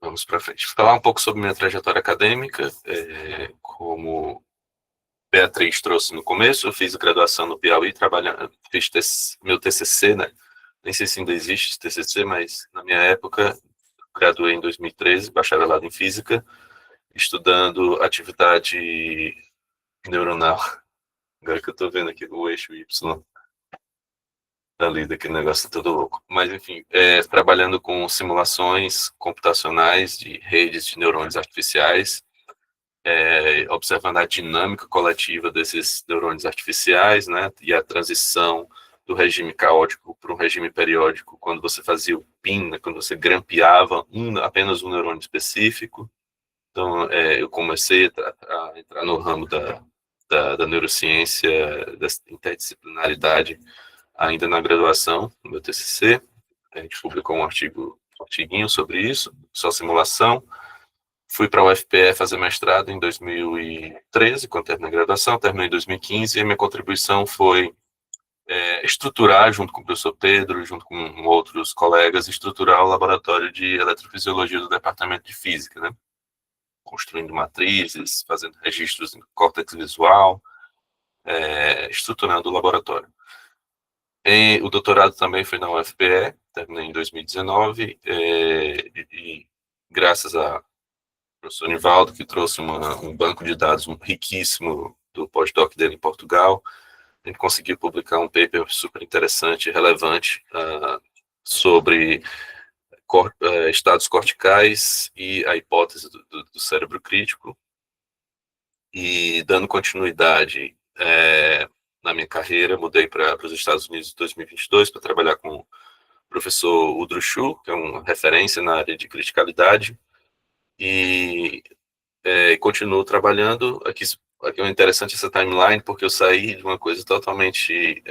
Vamos para frente. Falar um pouco sobre minha trajetória acadêmica. Como Beatriz trouxe no começo, eu fiz graduação no Piauí, fiz meu TCC, né? Nem sei se ainda existe esse TCC, mas na minha época, graduei em 2013, bacharelado em Física, estudando atividade neuronal. Agora que eu estou vendo aqui o eixo Y ali, daquele negócio todo louco. Mas, enfim, trabalhando com simulações computacionais de redes de neurônios artificiais, observando a dinâmica coletiva desses neurônios artificiais, né, e a transição do regime caótico para um regime periódico, quando você fazia o PIN, né, quando você grampeava apenas um neurônio específico. Então, eu comecei a entrar no ramo da neurociência, da interdisciplinaridade, ainda na graduação, no meu TCC. A gente publicou um artiguinho sobre isso, só simulação. Fui para a UFPE fazer mestrado em 2013, quando terminei a graduação, terminei em 2015, e a minha contribuição foi estruturar, junto com o professor Pedro, junto com outros colegas, estruturar o laboratório de eletrofisiologia do departamento de física, né? Construindo matrizes, fazendo registros em córtex visual, estruturando o laboratório. O doutorado também foi na UFPE, terminei em 2019, e graças a professor Nivaldo, que trouxe um banco de dados riquíssimo do pós-doc dele em Portugal. A gente conseguiu publicar um paper super interessante e relevante sobre estados corticais e a hipótese do cérebro crítico. E dando continuidade na minha carreira, mudei para os Estados Unidos em 2022 para trabalhar com o professor Udru Shu, que é uma referência na área de criticalidade, e continuo trabalhando. Aqui é interessante essa timeline, porque eu saí de uma coisa totalmente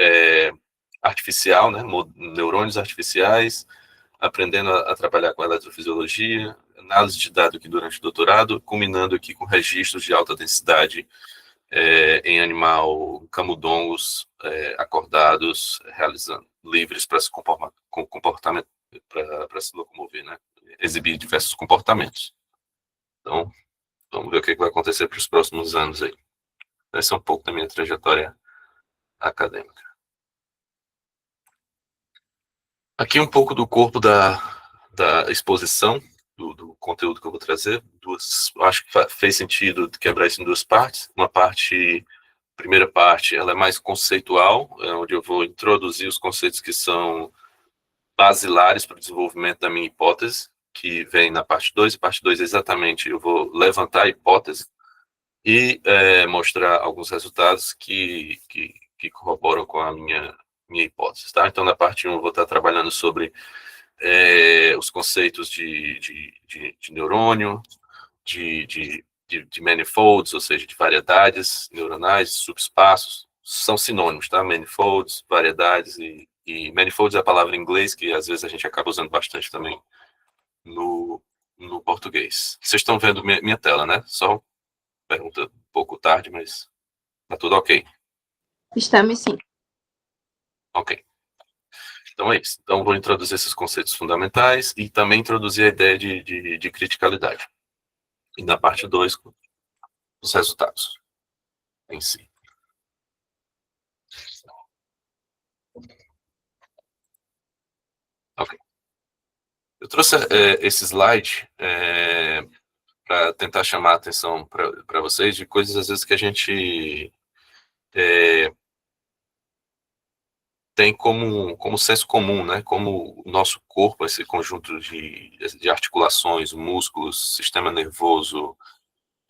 artificial, né? Neurônios artificiais, aprendendo a trabalhar com eletrofisiologia, análise de dados aqui durante o doutorado, culminando aqui com registros de alta densidade em animal camundongos acordados, realizando livres para se comportamento, para se locomover, né? Exibir diversos comportamentos. Então, vamos ver o que vai acontecer para os próximos anos aí. Essa é um pouco da minha trajetória acadêmica. Aqui um pouco do corpo da exposição, do conteúdo que eu vou trazer. Acho que fez sentido quebrar isso em duas partes. Primeira parte, ela é mais conceitual, onde eu vou introduzir os conceitos que são basilares para o desenvolvimento da minha hipótese, que vem na parte 2. A parte 2 exatamente, eu vou levantar a hipótese e mostrar alguns resultados que corroboram com a minha hipótese, tá? Então, na parte 1, eu vou estar trabalhando sobre os conceitos de neurônio, de manifolds, ou seja, de variedades neuronais, subespaços, são sinônimos, tá? Manifolds, variedades, e manifolds é a palavra em inglês, que às vezes a gente acaba usando bastante também no português. Vocês estão vendo minha tela, né? Só pergunta um pouco tarde, mas tá tudo ok. Estamos sim. Ok. Então é isso. Então vou introduzir esses conceitos fundamentais e também introduzir a ideia de criticalidade. E na parte 2, os resultados em si. Ok. Eu trouxe esse slide para tentar chamar a atenção para vocês de coisas, às vezes, que a gente tem como senso comum, né? Como o nosso corpo, esse conjunto de articulações, músculos, sistema nervoso,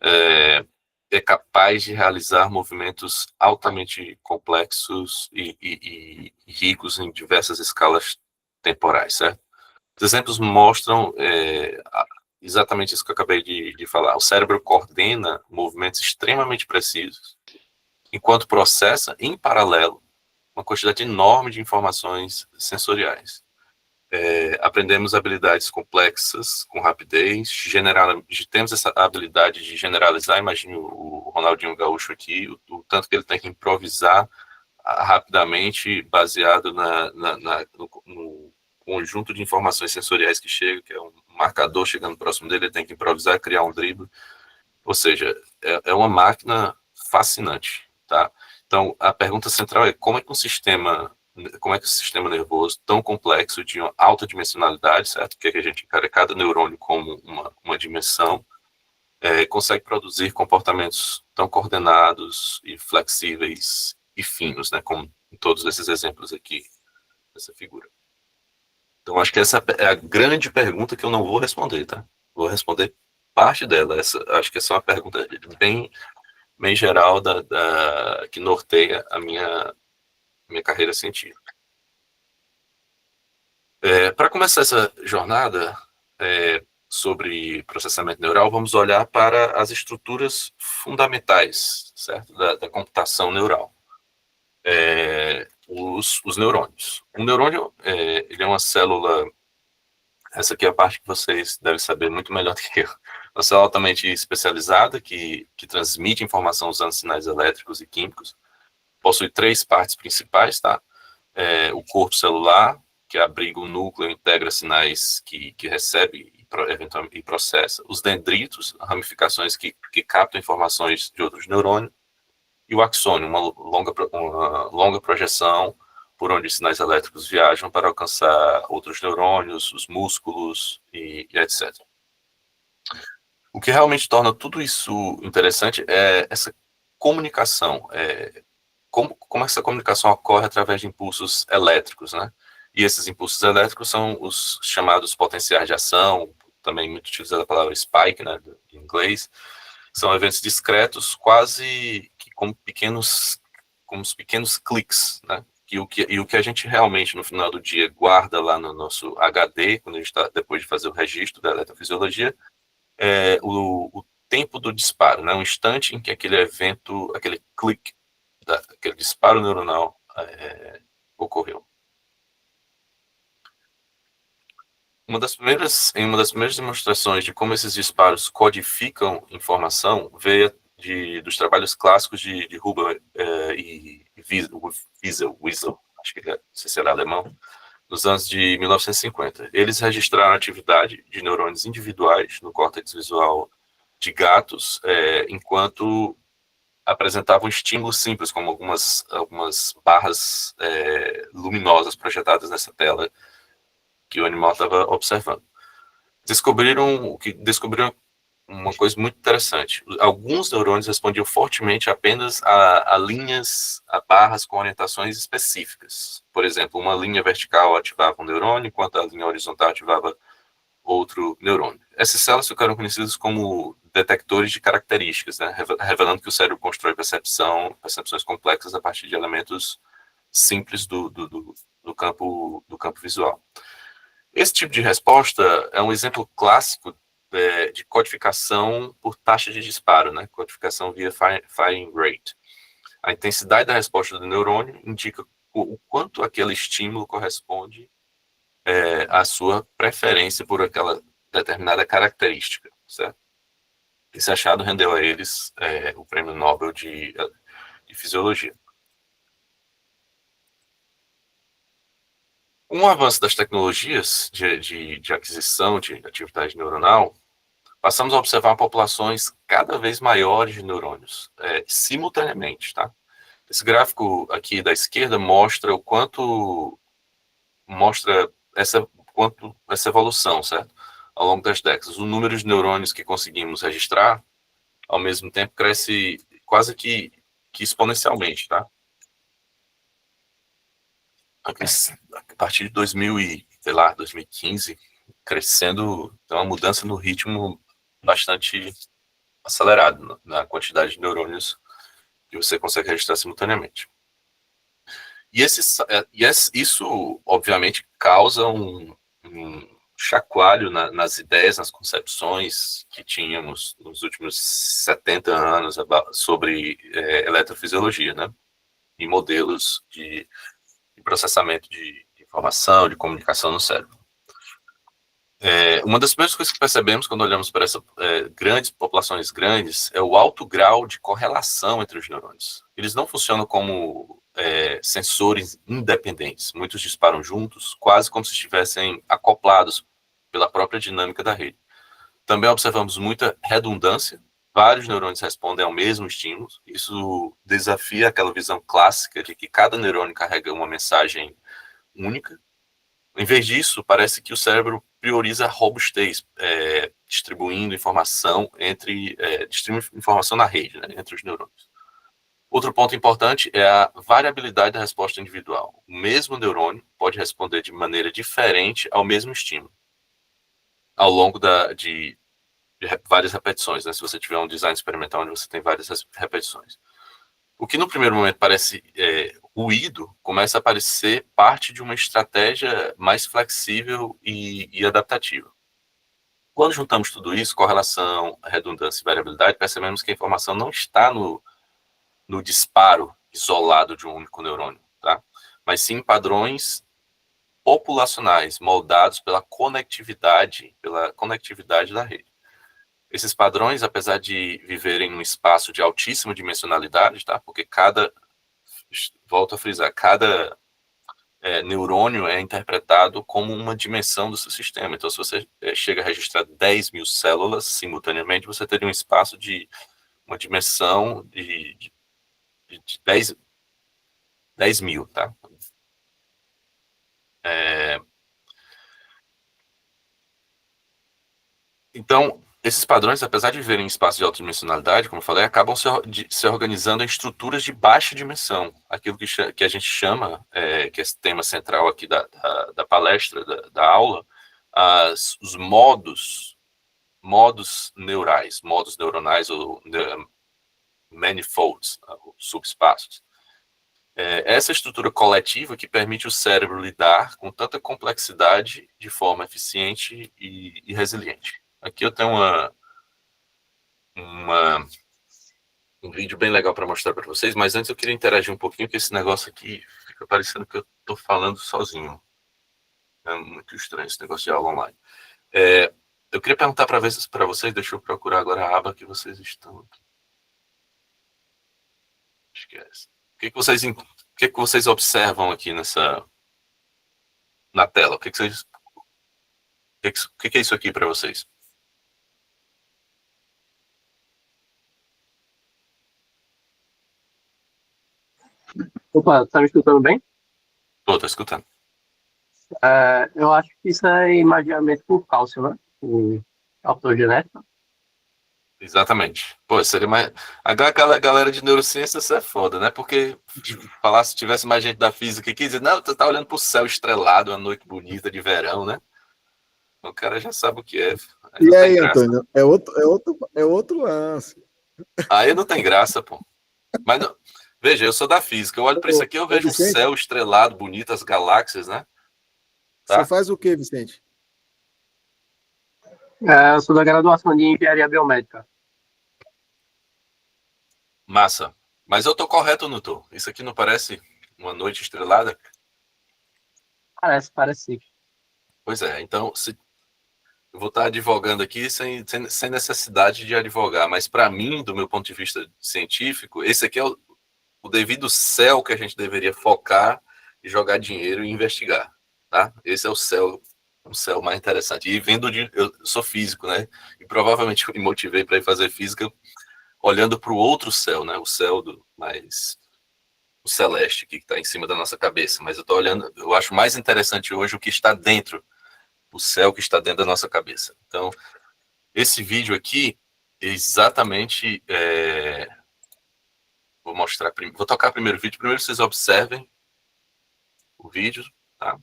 é capaz de realizar movimentos altamente complexos e ricos em diversas escalas temporais, certo? Os exemplos mostram exatamente isso que eu acabei de falar. O cérebro coordena movimentos extremamente precisos, enquanto processa, em paralelo, uma quantidade enorme de informações sensoriais. Aprendemos habilidades complexas com rapidez, temos essa habilidade de generalizar. Imagine o Ronaldinho Gaúcho aqui, o tanto que ele tem que improvisar rapidamente, baseado no conjunto de informações sensoriais que chega, que é marcador chegando próximo dele, ele tem que improvisar, criar um drible. Ou seja, é uma máquina fascinante, tá? Então, a pergunta central é como é que o sistema nervoso tão complexo, de uma alta dimensionalidade, certo? Que a gente encara cada neurônio como uma dimensão, consegue produzir comportamentos tão coordenados e flexíveis e finos, né? Como em todos esses exemplos aqui, dessa figura. Então, acho que essa é a grande pergunta que eu não vou responder, tá? Vou responder parte dela. Acho que essa é uma pergunta bem geral que norteia a minha carreira científica. Para começar essa jornada sobre processamento neural, vamos olhar para as estruturas fundamentais, certo? Da computação neural. Os neurônios. Um neurônio ele é uma célula. Essa aqui é a parte que vocês devem saber muito melhor do que eu. Uma célula altamente especializada que transmite informação usando sinais elétricos e químicos. Possui 3 partes principais, tá? O corpo celular, que abriga o núcleo, integra sinais que recebe e processa. Os dendritos, ramificações que captam informações de outros neurônios. E o axônio, uma longa projeção por onde sinais elétricos viajam para alcançar outros neurônios, os músculos e etc. O que realmente torna tudo isso interessante é essa comunicação, como essa comunicação ocorre através de impulsos elétricos, né? E esses impulsos elétricos são os chamados potenciais de ação, também muito utilizada a palavra spike, né, em inglês. São eventos discretos, quase que como os pequenos cliques, né? E o que a gente realmente, no final do dia, guarda lá no nosso HD, quando a gente está depois de fazer o registro da eletrofisiologia, é o tempo do disparo, né? Um instante em que aquele evento, aquele clique, aquele disparo neuronal ocorreu. Em uma das primeiras demonstrações de como esses disparos codificam informação veio dos trabalhos clássicos de Huber e Wiesel, acho que não sei se era alemão, nos anos de 1950. Eles registraram a atividade de neurônios individuais no córtex visual de gatos, enquanto apresentavam estímulos simples, como algumas barras luminosas projetadas nessa tela que o animal estava observando. Descobriram uma coisa muito interessante. Alguns neurônios respondiam fortemente apenas a linhas, a barras com orientações específicas. Por exemplo, uma linha vertical ativava um neurônio, enquanto a linha horizontal ativava outro neurônio. Essas células ficaram conhecidas como detectores de características, né? Revelando que o cérebro constrói percepções complexas a partir de elementos simples do campo visual. Esse tipo de resposta é um exemplo clássico de codificação por taxa de disparo, né? Codificação via firing rate. A intensidade da resposta do neurônio indica o quanto aquele estímulo corresponde à sua preferência por aquela determinada característica, certo? Esse achado rendeu a eles o Prêmio Nobel de Fisiologia. Com o avanço das tecnologias de aquisição de atividade neuronal, passamos a observar populações cada vez maiores de neurônios, simultaneamente, tá? Esse gráfico aqui da esquerda mostra essa evolução, certo? Ao longo das décadas. O número de neurônios que conseguimos registrar, ao mesmo tempo, cresce quase que exponencialmente, tá? A partir de 2015, crescendo, tem uma mudança no ritmo bastante acelerado na quantidade de neurônios que você consegue registrar simultaneamente. E isso, obviamente, causa um chacoalho nas ideias, nas concepções que tínhamos nos últimos 70 anos sobre eletrofisiologia, né? E modelos de processamento de informação, de comunicação no cérebro. Uma das primeiras coisas que percebemos quando olhamos para essas populações grandes é o alto grau de correlação entre os neurônios. Eles não funcionam como sensores independentes. Muitos disparam juntos, quase como se estivessem acoplados pela própria dinâmica da rede. Também observamos muita redundância, vários neurônios respondem ao mesmo estímulo, isso desafia aquela visão clássica de que cada neurônio carrega uma mensagem única. Em vez disso, parece que o cérebro prioriza a robustez, distribuindo informação na rede, né, entre os neurônios. Outro ponto importante é a variabilidade da resposta individual. O mesmo neurônio pode responder de maneira diferente ao mesmo estímulo, ao longo de várias repetições, né? Se você tiver um design experimental onde você tem várias repetições. O que no primeiro momento parece ruído, começa a parecer parte de uma estratégia mais flexível e adaptativa. Quando juntamos tudo isso, correlação, redundância e variabilidade, percebemos que a informação não está no disparo isolado de um único neurônio, tá? Mas sim padrões populacionais moldados pela conectividade da rede. Esses padrões, apesar de viverem num espaço de altíssima dimensionalidade, tá? Porque volto a frisar, cada neurônio é interpretado como uma dimensão do seu sistema. Então, se você chega a registrar 10 mil células simultaneamente, você teria um espaço de uma dimensão de 10 mil, tá? Então, esses padrões, apesar de viverem em espaços de alta dimensionalidade, como eu falei, acabam se organizando em estruturas de baixa dimensão. Aquilo que a gente chama, que é esse tema central aqui da palestra, da aula, os modos neuronais ou manifolds, subespaços. Essa estrutura coletiva que permite o cérebro lidar com tanta complexidade de forma eficiente e resiliente. Aqui eu tenho um vídeo bem legal para mostrar para vocês, mas antes eu queria interagir um pouquinho, que esse negócio aqui fica parecendo que eu estou falando sozinho. É muito estranho esse negócio de aula online. Eu queria perguntar para vocês, deixa eu procurar agora a aba que vocês estão aqui. Esquece. O que vocês observam aqui na tela? O que é isso aqui para vocês? Opa, tá me escutando bem? Tô escutando. Eu acho que isso é imaginamento por cálcio, né? O autogenética. Exatamente. Pô, seria mais. Agora aquela galera de neurociências é foda, né? Porque se tivesse mais gente da física que dizer, não, tu tá olhando pro céu estrelado, uma noite bonita de verão, né? O cara já sabe o que é. E aí, Antônio? É outro lance. Aí não tem graça, pô. Mas não... Veja, eu sou da física. Eu olho para isso aqui, eu vejo um céu estrelado, bonito, as galáxias, né? Tá? Você faz o quê, Vicente? Eu sou da graduação de Engenharia Biomédica. Massa. Mas eu tô correto ou não tô? Isso aqui não parece uma noite estrelada? Parece sim. Pois é, então eu vou estar advogando aqui sem necessidade de advogar, mas para mim, do meu ponto de vista científico, esse aqui é o devido céu que a gente deveria focar e jogar dinheiro e investigar, tá? Esse é o céu mais interessante. E eu sou físico, né? E provavelmente eu me motivei para ir fazer física olhando para o outro céu, né? O céu o celeste que está em cima da nossa cabeça. Mas eu acho mais interessante hoje o que está dentro, o céu que está dentro da nossa cabeça. Então, esse vídeo aqui, exatamente, vou tocar primeiro o vídeo. Primeiro vocês observem o vídeo, tá?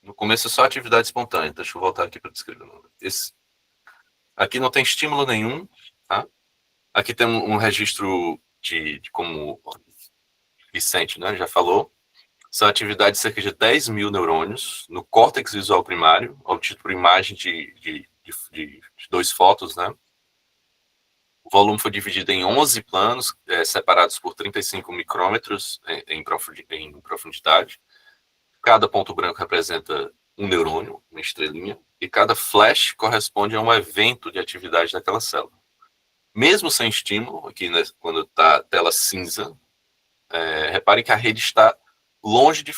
No começo é só atividade espontânea. Deixa eu voltar aqui para descrever. Aqui não tem estímulo nenhum, tá? Aqui tem um registro de como Vicente, né, já falou. São atividades de cerca de 10 mil neurônios no córtex visual primário, obtido por imagem de 2 fotos, né? O volume foi dividido em 11 planos, separados por 35 micrômetros em profundidade. Cada ponto branco representa um neurônio, uma estrelinha, e cada flash corresponde a um evento de atividade daquela célula. Mesmo sem estímulo, aqui, né, quando está a tela cinza, repare que a rede está longe de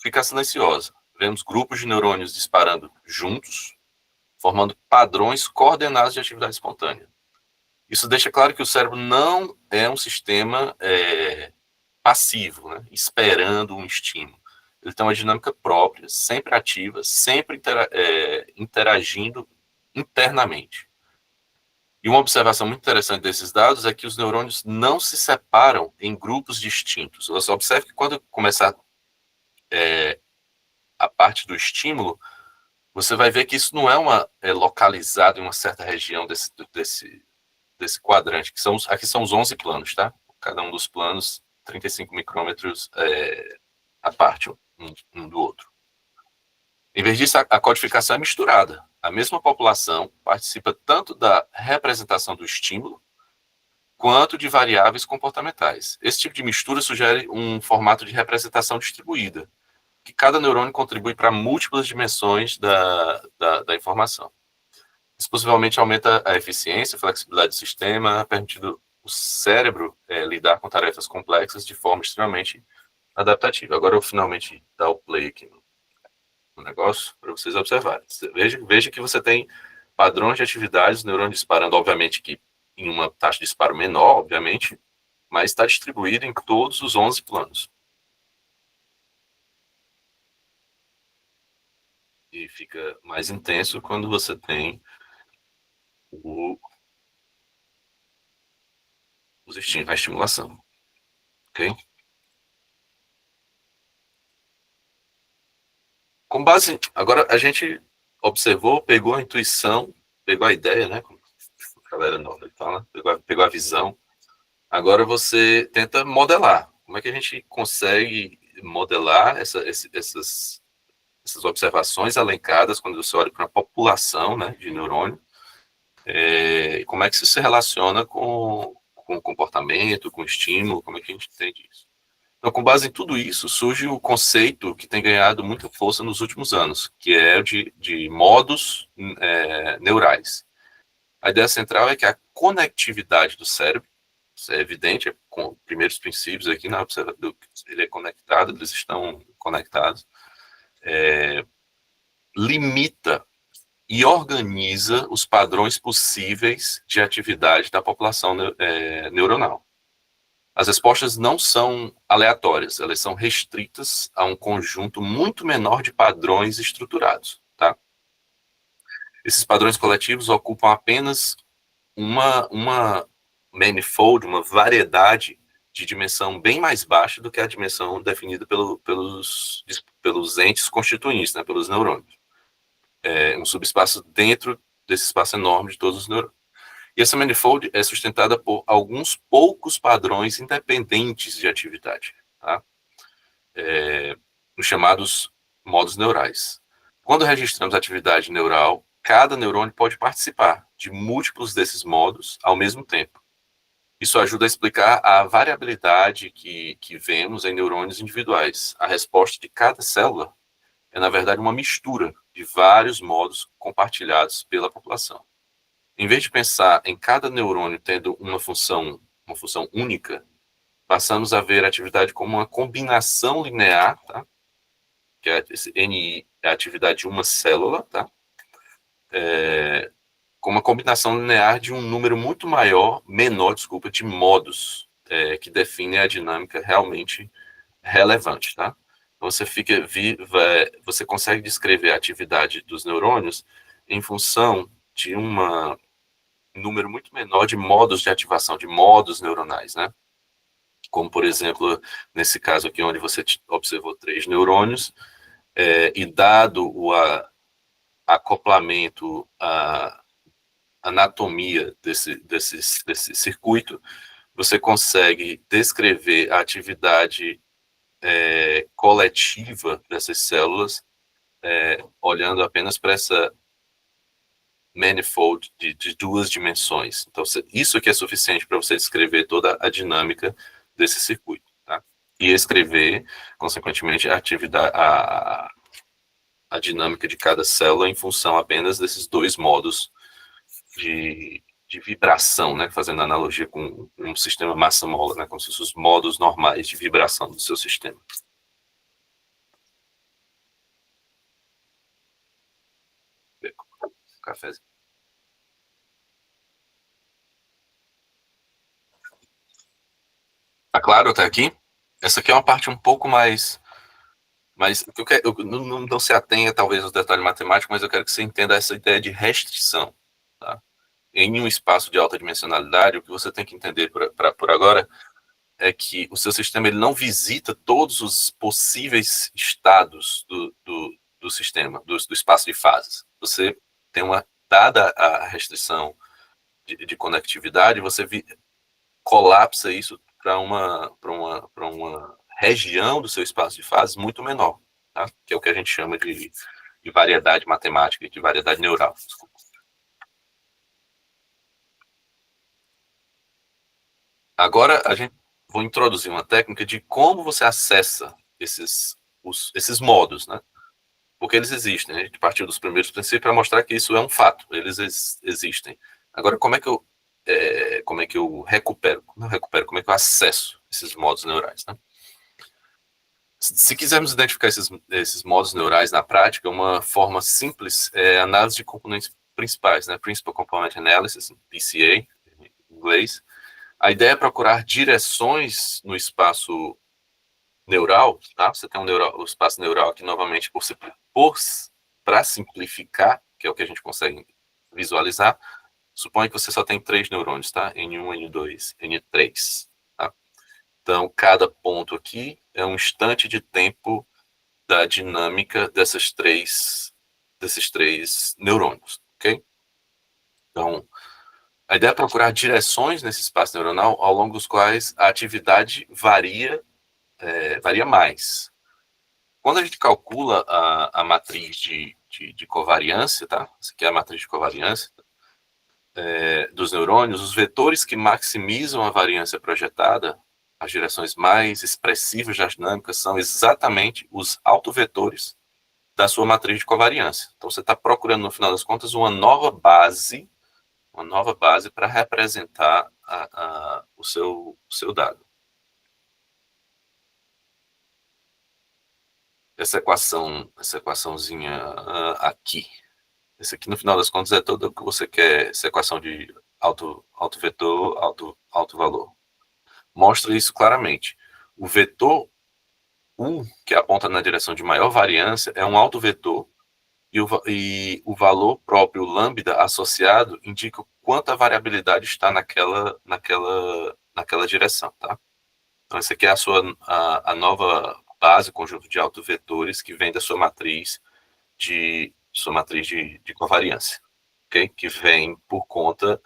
ficar silenciosa. vemos grupos de neurônios disparando juntos, formando padrões coordenados de atividade espontânea. Isso deixa claro que o cérebro não é um sistema passivo, né, esperando um estímulo. Ele tem uma dinâmica própria, sempre ativa, sempre interagindo internamente. E uma observação muito interessante desses dados é que os neurônios não se separam em grupos distintos. Você observa que quando começar a parte do estímulo, você vai ver que isso não é localizado em uma certa região desse quadrante, que aqui são os 11 planos, tá? Cada um dos planos, 35 micrômetros a parte um do outro. Em vez disso, a codificação é misturada. A mesma população participa tanto da representação do estímulo quanto de variáveis comportamentais. Esse tipo de mistura sugere um formato de representação distribuída, que cada neurônio contribui para múltiplas dimensões da informação. Isso possivelmente aumenta a eficiência, a flexibilidade do sistema, permitindo o cérebro lidar com tarefas complexas de forma extremamente adaptativa. Agora eu finalmente dar o play aqui no negócio para vocês observarem. Veja que você tem padrões de atividades, neurônios disparando, obviamente que em uma taxa de disparo menor, obviamente, mas está distribuído em todos os 11 planos. E fica mais intenso quando você tem a estimulação. Ok? Com base... Agora, a gente observou, pegou a intuição, pegou a ideia, né? Como a galera nova fala, pegou a visão. Agora você tenta modelar. Como é que a gente consegue modelar essas observações alencadas quando você olha para uma população, né, de neurônio? E como é que isso se relaciona com o comportamento, com o estímulo? Como é que a gente entende isso? Então, com base em tudo isso, surge o conceito que tem ganhado muita força nos últimos anos, que é o de modos neurais. A ideia central é que a conectividade do cérebro, isso é evidente, com os primeiros princípios aqui, na observação, ele é conectado, eles estão conectados, limita e organiza os padrões possíveis de atividade da população neuronal. As respostas não são aleatórias, elas são restritas a um conjunto muito menor de padrões estruturados, tá? Esses padrões coletivos ocupam apenas uma manifold, uma variedade de dimensão bem mais baixa do que a dimensão definida pelos entes constituintes, né, pelos neurônios. Um subespaço dentro desse espaço enorme de todos os neurônios. E essa manifold é sustentada por alguns poucos padrões independentes de atividade, tá? Os chamados modos neurais. Quando registramos atividade neural, cada neurônio pode participar de múltiplos desses modos ao mesmo tempo. Isso ajuda a explicar a variabilidade que vemos em neurônios individuais. A resposta de cada célula é, na verdade, uma mistura de vários modos compartilhados pela população. Em vez de pensar em cada neurônio tendo uma função única, passamos a ver a atividade como uma combinação linear, tá? Que esse NI é a atividade de uma célula, tá? Com uma combinação linear de um número muito menor, de modos que definem a dinâmica realmente relevante, tá? Então, você consegue descrever a atividade dos neurônios em função de um número muito menor de modos de ativação, de modos neuronais, né? Como, por exemplo, nesse caso aqui, onde você observou 3 neurônios, e dado o acoplamento, a anatomia desse circuito, você consegue descrever a atividade coletiva dessas células, olhando apenas para essa manifold de 2 dimensões. Então, isso aqui é suficiente para você descrever toda a dinâmica desse circuito, tá? E escrever, consequentemente, a dinâmica de cada célula em função apenas desses 2 modos de vibração, né? Fazendo analogia com um sistema massa-mola, né? Como se fossem os modos normais de vibração do seu sistema. cafezinho. Tá claro até aqui? Essa aqui é uma parte um pouco mais... Mas eu não se atenha, talvez, aos detalhes matemáticos, mas eu quero que você entenda essa ideia de restrição. Tá? Em um espaço de alta dimensionalidade, o que você tem que entender por agora é que o seu sistema ele não visita todos os possíveis estados do sistema, do espaço de fases. Você tem uma, dada a restrição de conectividade, você colapsa isso para uma região do seu espaço de fases muito menor, tá? Que é o que a gente chama de variedade matemática, de variedade neural. Desculpa. Agora vou introduzir uma técnica de como você acessa esses modos, né? Porque eles existem. A gente partiu dos primeiros princípios para mostrar que isso é um fato. Eles existem. Agora, como é que eu recupero? Não recupero, como é que eu acesso esses modos neurais, né? Se quisermos identificar esses modos neurais na prática, uma forma simples é a análise de componentes principais, né? Principal Component Analysis, PCA, em inglês. A ideia é procurar direções no espaço neural, tá? Você tem o espaço neural aqui, novamente, para simplificar, que é o que a gente consegue visualizar, suponha que você só tem 3 neurônios, tá? N1, N2, N3, tá? Então, cada ponto aqui é um instante de tempo da dinâmica desses três neurônios, ok? Então, a ideia é procurar direções nesse espaço neuronal ao longo dos quais a atividade varia mais. Quando a gente calcula a matriz de covariância, tá? Essa aqui é a matriz de covariância dos neurônios, os vetores que maximizam a variância projetada, as direções mais expressivas das dinâmicas, são exatamente os autovetores da sua matriz de covariância. Então, você está procurando, no final das contas, uma nova base para representar o seu dado. Essa equaçãozinha aqui. Esse aqui, no final das contas, é todo o que você quer, essa equação de alto vetor, alto valor. Mostra isso claramente. O vetor 1, que aponta na direção de maior variância, é um alto vetor, e o valor próprio lambda associado indica o quanto a variabilidade está naquela direção, tá? Então, essa aqui é a nova base, conjunto de autovetores que vem da sua matriz de covariância, ok? Que vem por conta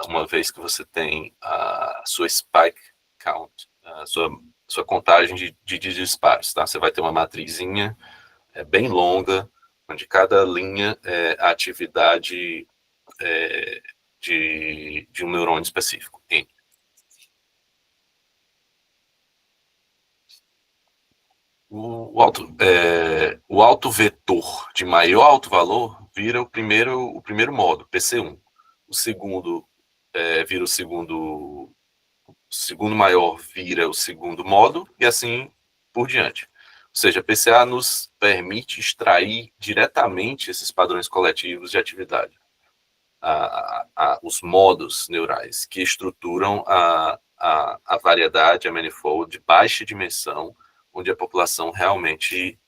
uma vez que você tem a sua spike count, a sua contagem de disparos, tá? Você vai ter uma matrizinha bem longa, onde cada linha é a atividade de um neurônio específico. N. O alto vetor de maior alto valor vira o primeiro modo, PC1. O segundo vira o segundo maior vira o segundo modo, e assim por diante. Ou seja, a PCA nos permite extrair diretamente esses padrões coletivos de atividade. Os modos neurais que estruturam a variedade, a manifold de baixa dimensão, onde a população realmente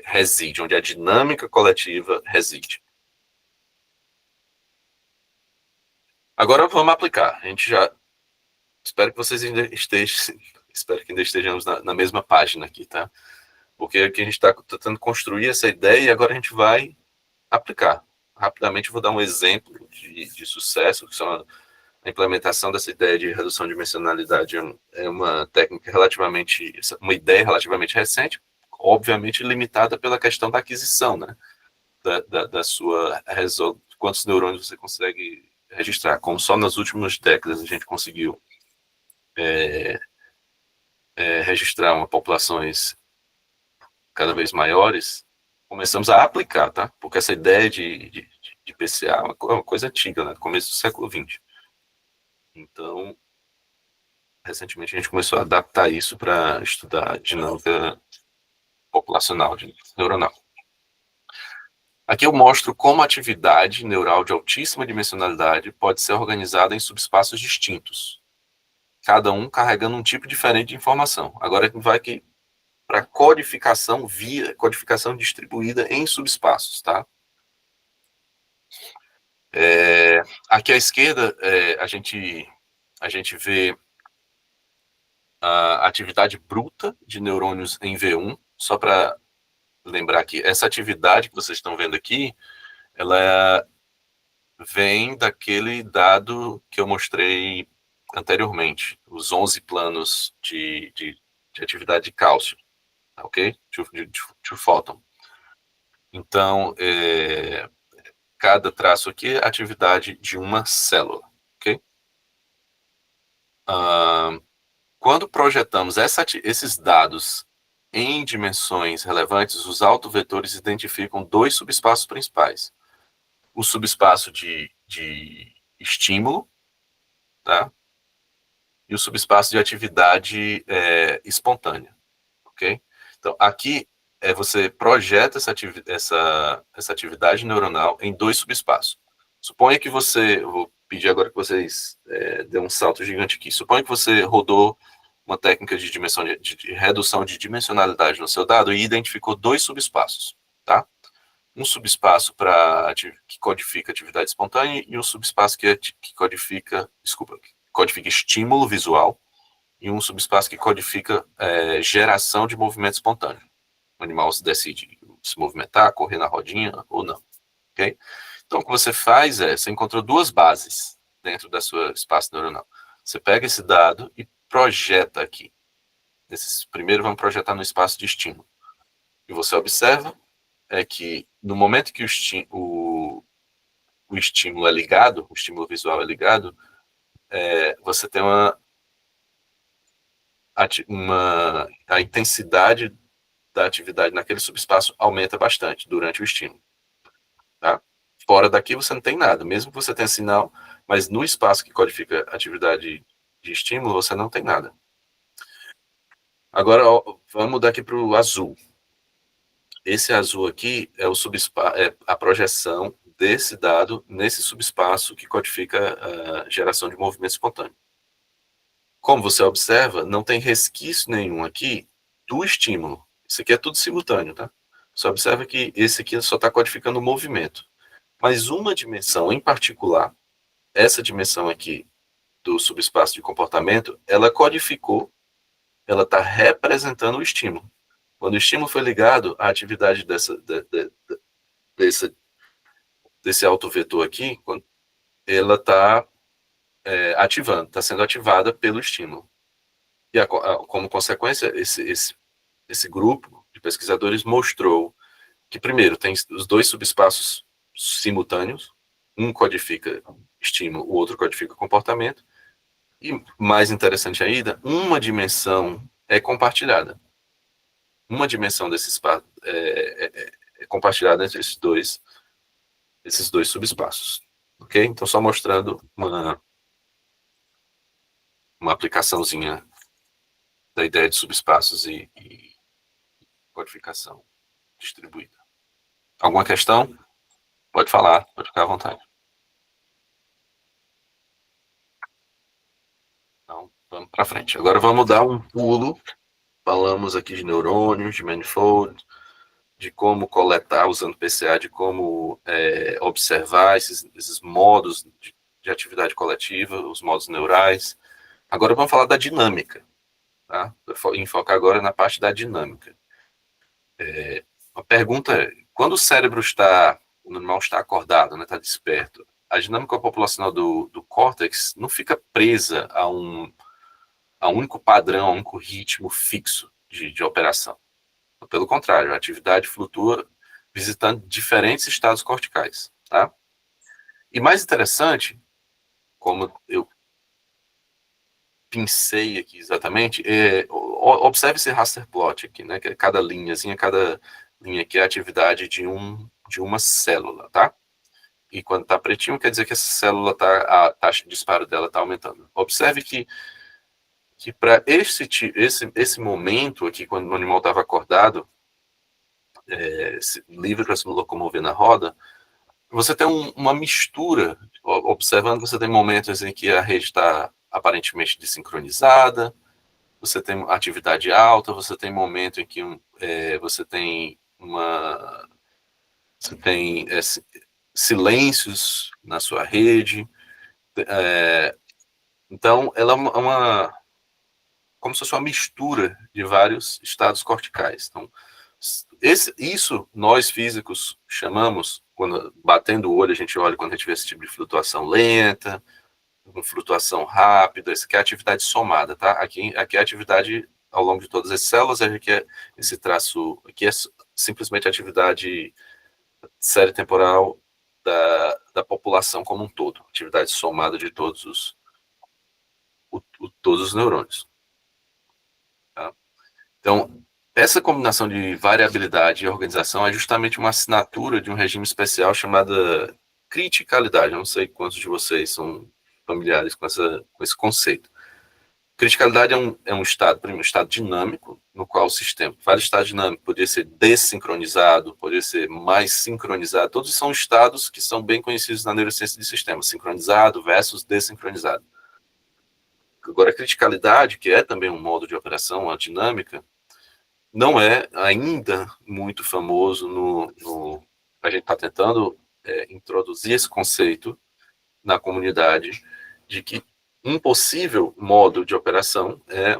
reside, onde a dinâmica coletiva reside. Agora vamos aplicar. A gente já... Espero que vocês ainda estejamos na mesma página aqui, tá? Porque aqui a gente está tentando construir essa ideia e agora a gente vai aplicar. Rapidamente eu vou dar um exemplo de sucesso, que são a implementação dessa ideia de redução de dimensionalidade é uma técnica uma ideia relativamente recente, obviamente limitada pela questão da aquisição, né? Da sua resolução, quantos neurônios você consegue registrar. Como só nas últimas décadas a gente conseguiu registrar populações cada vez maiores, começamos a aplicar, tá? Porque essa ideia de PCA é uma coisa antiga, né? Começo do século XX. Então, recentemente a gente começou a adaptar isso para estudar dinâmica populacional, neuronal. Aqui eu mostro como a atividade neural de altíssima dimensionalidade pode ser organizada em subespaços distintos, cada um carregando um tipo diferente de informação. Agora a gente vai aqui para codificação via codificação distribuída em subespaços, tá? Aqui à esquerda a gente vê a atividade bruta de neurônios em V1, só para lembrar que essa atividade que vocês estão vendo aqui, ela vem daquele dado que eu mostrei anteriormente, os 11 planos de atividade de cálcio, ok? De fóton. Então, cada traço aqui é atividade de uma célula, ok? Quando projetamos esses dados em dimensões relevantes, os autovetores identificam dois subespaços principais. O subespaço de estímulo, tá? E o subespaço de atividade espontânea, ok? Então, aqui você projeta essa atividade neuronal em dois subespaços. Suponha que eu vou pedir agora que vocês dêem um salto gigante aqui. Suponha que você rodou uma técnica de redução de dimensionalidade no seu dado e identificou dois subespaços, tá? Um subespaço que codifica atividade espontânea e um subespaço que codifica estímulo visual e um subespaço que codifica geração de movimento espontâneo. O animal decide se movimentar, correr na rodinha ou não, ok? Então, o que você faz você encontrou duas bases dentro da sua espaço neuronal. Você pega esse dado e projeta aqui. Primeiro, vamos projetar no espaço de estímulo. E você observa que no momento que o estímulo é ligado, o estímulo visual é ligado, você tem a intensidade da atividade naquele subespaço aumenta bastante durante o estímulo. Tá? Fora daqui você não tem nada, mesmo que você tenha sinal, mas no espaço que codifica atividade de estímulo, você não tem nada. Agora, vamos mudar aqui para o azul. Esse azul aqui é a projeção desse dado nesse subespaço que codifica a geração de movimento espontâneo. Como você observa, não tem resquício nenhum aqui do estímulo. Isso aqui é tudo simultâneo, tá? Você observa que esse aqui só está codificando o movimento. Mas uma dimensão em particular, essa dimensão aqui do subespaço de comportamento, ela codificou, ela está representando o estímulo. Quando o estímulo foi ligado, a atividade desse autovetor aqui, ela está está sendo ativada pelo estímulo. E como consequência, esse grupo de pesquisadores mostrou que, primeiro, tem os dois subespaços simultâneos, um codifica estímulo, o outro codifica comportamento, e, mais interessante ainda, uma dimensão é compartilhada. Uma dimensão desse espaço é compartilhada entre esses dois subespaços. Ok? Então, só mostrando uma aplicaçãozinha da ideia de subespaços e codificação distribuída. Alguma questão? Pode falar, pode ficar à vontade. Então, vamos para frente. Agora vamos dar um pulo. Falamos aqui de neurônios, de manifold, de como coletar usando PCA, de como observar esses modos de atividade coletiva, os modos neurais. Agora vamos falar da dinâmica. Tá? Vou enfocar agora na parte da dinâmica. A pergunta é, quando o animal está acordado, está desperto, a dinâmica populacional do córtex não fica presa a um único padrão, a um único ritmo fixo de operação. Pelo contrário, a atividade flutua visitando diferentes estados corticais. Tá? E mais interessante, como eu pincei aqui exatamente, observe esse raster plot aqui, né? Que cada linha aqui é a atividade de uma célula, tá? E quando está pretinho, quer dizer que essa célula a taxa de disparo dela está aumentando. Observe que para esse momento aqui, quando o animal estava acordado, livre para se locomover na roda, você tem uma mistura. Observando, você tem momentos em que a rede está aparentemente desincronizada, você tem atividade alta, você tem momento em que você tem silêncios na sua rede. Então, ela é como se fosse uma mistura de vários estados corticais. Então, isso nós físicos chamamos, quando batendo o olho a gente olha quando a gente vê esse tipo de flutuação lenta, uma flutuação rápida, isso aqui é atividade somada, tá? Aqui é a atividade ao longo de todas as células, aqui esse traço aqui é simplesmente a atividade série temporal da população como um todo, atividade somada de todos os neurônios. Tá? Então, essa combinação de variabilidade e organização é justamente uma assinatura de um regime especial chamada criticalidade. Eu não sei quantos de vocês são familiares com esse conceito. Criticalidade é um estado dinâmico, no qual o sistema, para estado dinâmico, poderia ser desincronizado, poderia ser mais sincronizado. Todos são estados que são bem conhecidos na neurociência de sistema, sincronizado versus desincronizado. Agora, a criticalidade, que é também um modo de operação, uma dinâmica, não é ainda muito famoso a gente está tentando introduzir esse conceito na comunidade de que um possível modo de operação é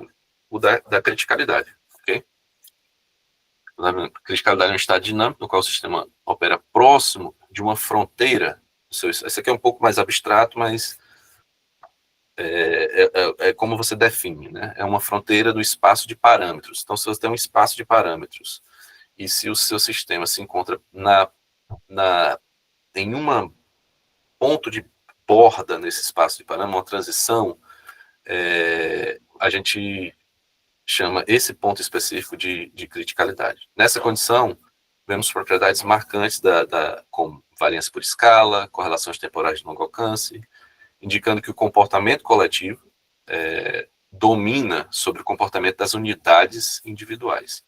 o da criticalidade, ok? A criticalidade é um estado dinâmico no qual o sistema opera próximo de uma fronteira. Esse aqui é um pouco mais abstrato, mas é como você define, né? É uma fronteira do espaço de parâmetros. Então, se você tem um espaço de parâmetros e se o seu sistema se encontra em um ponto de borda nesse espaço de parâmetros, uma transição, a gente chama esse ponto específico de criticalidade. Nessa condição, vemos propriedades marcantes como variância por escala, correlações temporais de longo alcance, indicando que o comportamento coletivo domina sobre o comportamento das unidades individuais.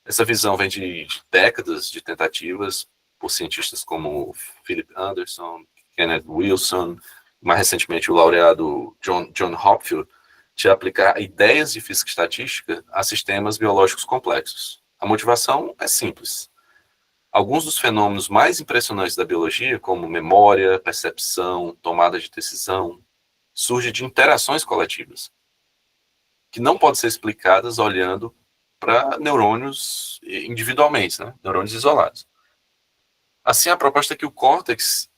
Essa visão vem de décadas de tentativas por cientistas como Philip Anderson, Kenneth Wilson, mais recentemente o laureado John Hopfield, de aplicar ideias de física estatística a sistemas biológicos complexos. A motivação é simples. Alguns dos fenômenos mais impressionantes da biologia, como memória, percepção, tomada de decisão, surgem de interações coletivas, que não podem ser explicadas olhando para neurônios individualmente, né? Neurônios isolados. Assim, a proposta é que o córtex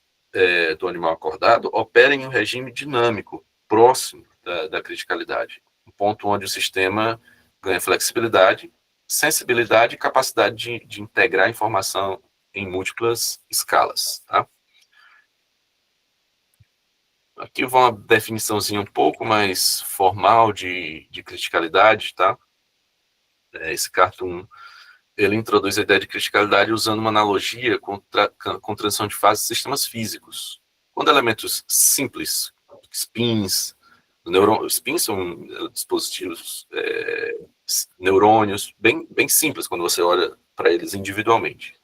do animal acordado opera em um regime dinâmico, próximo da criticalidade, um ponto onde o sistema ganha flexibilidade, sensibilidade e capacidade de integrar informação em múltiplas escalas. Tá? Aqui vai uma definiçãozinha um pouco mais formal de criticalidade. Tá? Esse cartoon ele introduz a ideia de criticalidade usando uma analogia com transição de fase de sistemas físicos. Quando elementos simples, spins, spins são dispositivos, neurônios, bem simples quando você olha para eles individualmente.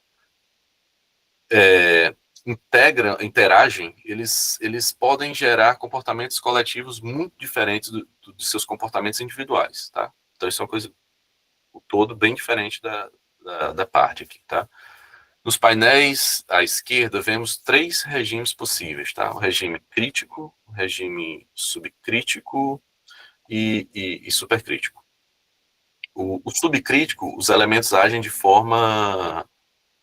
Interagem, eles podem gerar comportamentos coletivos muito diferentes dos seus comportamentos individuais. Tá? Então, isso é uma coisa o todo bem diferente da parte aqui, tá? Nos painéis à esquerda, vemos 3 regimes possíveis, tá? O regime crítico, o regime subcrítico e supercrítico. O subcrítico, os elementos agem de forma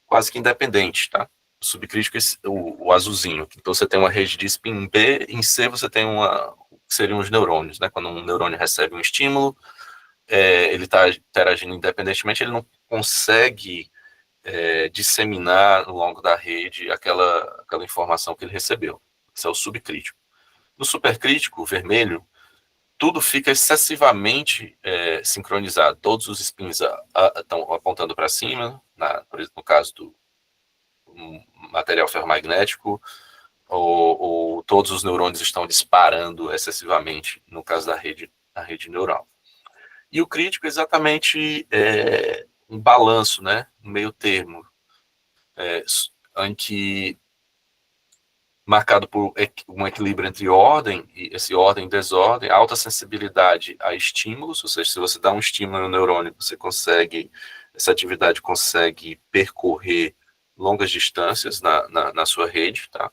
quase que independente, tá? O subcrítico é o azulzinho. Então, você tem uma rede de spin B, em C você tem que seriam os neurônios, né? Quando um neurônio recebe um estímulo, ele está interagindo independentemente, ele não consegue disseminar ao longo da rede aquela informação que ele recebeu. Esse é o subcrítico. No supercrítico, o vermelho, tudo fica excessivamente sincronizado. Todos os spins estão apontando para cima, por exemplo, no caso do material ferromagnético, ou todos os neurônios estão disparando excessivamente, no caso da rede neural. E o crítico exatamente um balanço, né? Um meio termo, em que marcado por um equilíbrio entre ordem, e esse ordem e desordem, alta sensibilidade a estímulos, ou seja, se você dá um estímulo no neurônio, essa atividade consegue percorrer longas distâncias na sua rede, tá?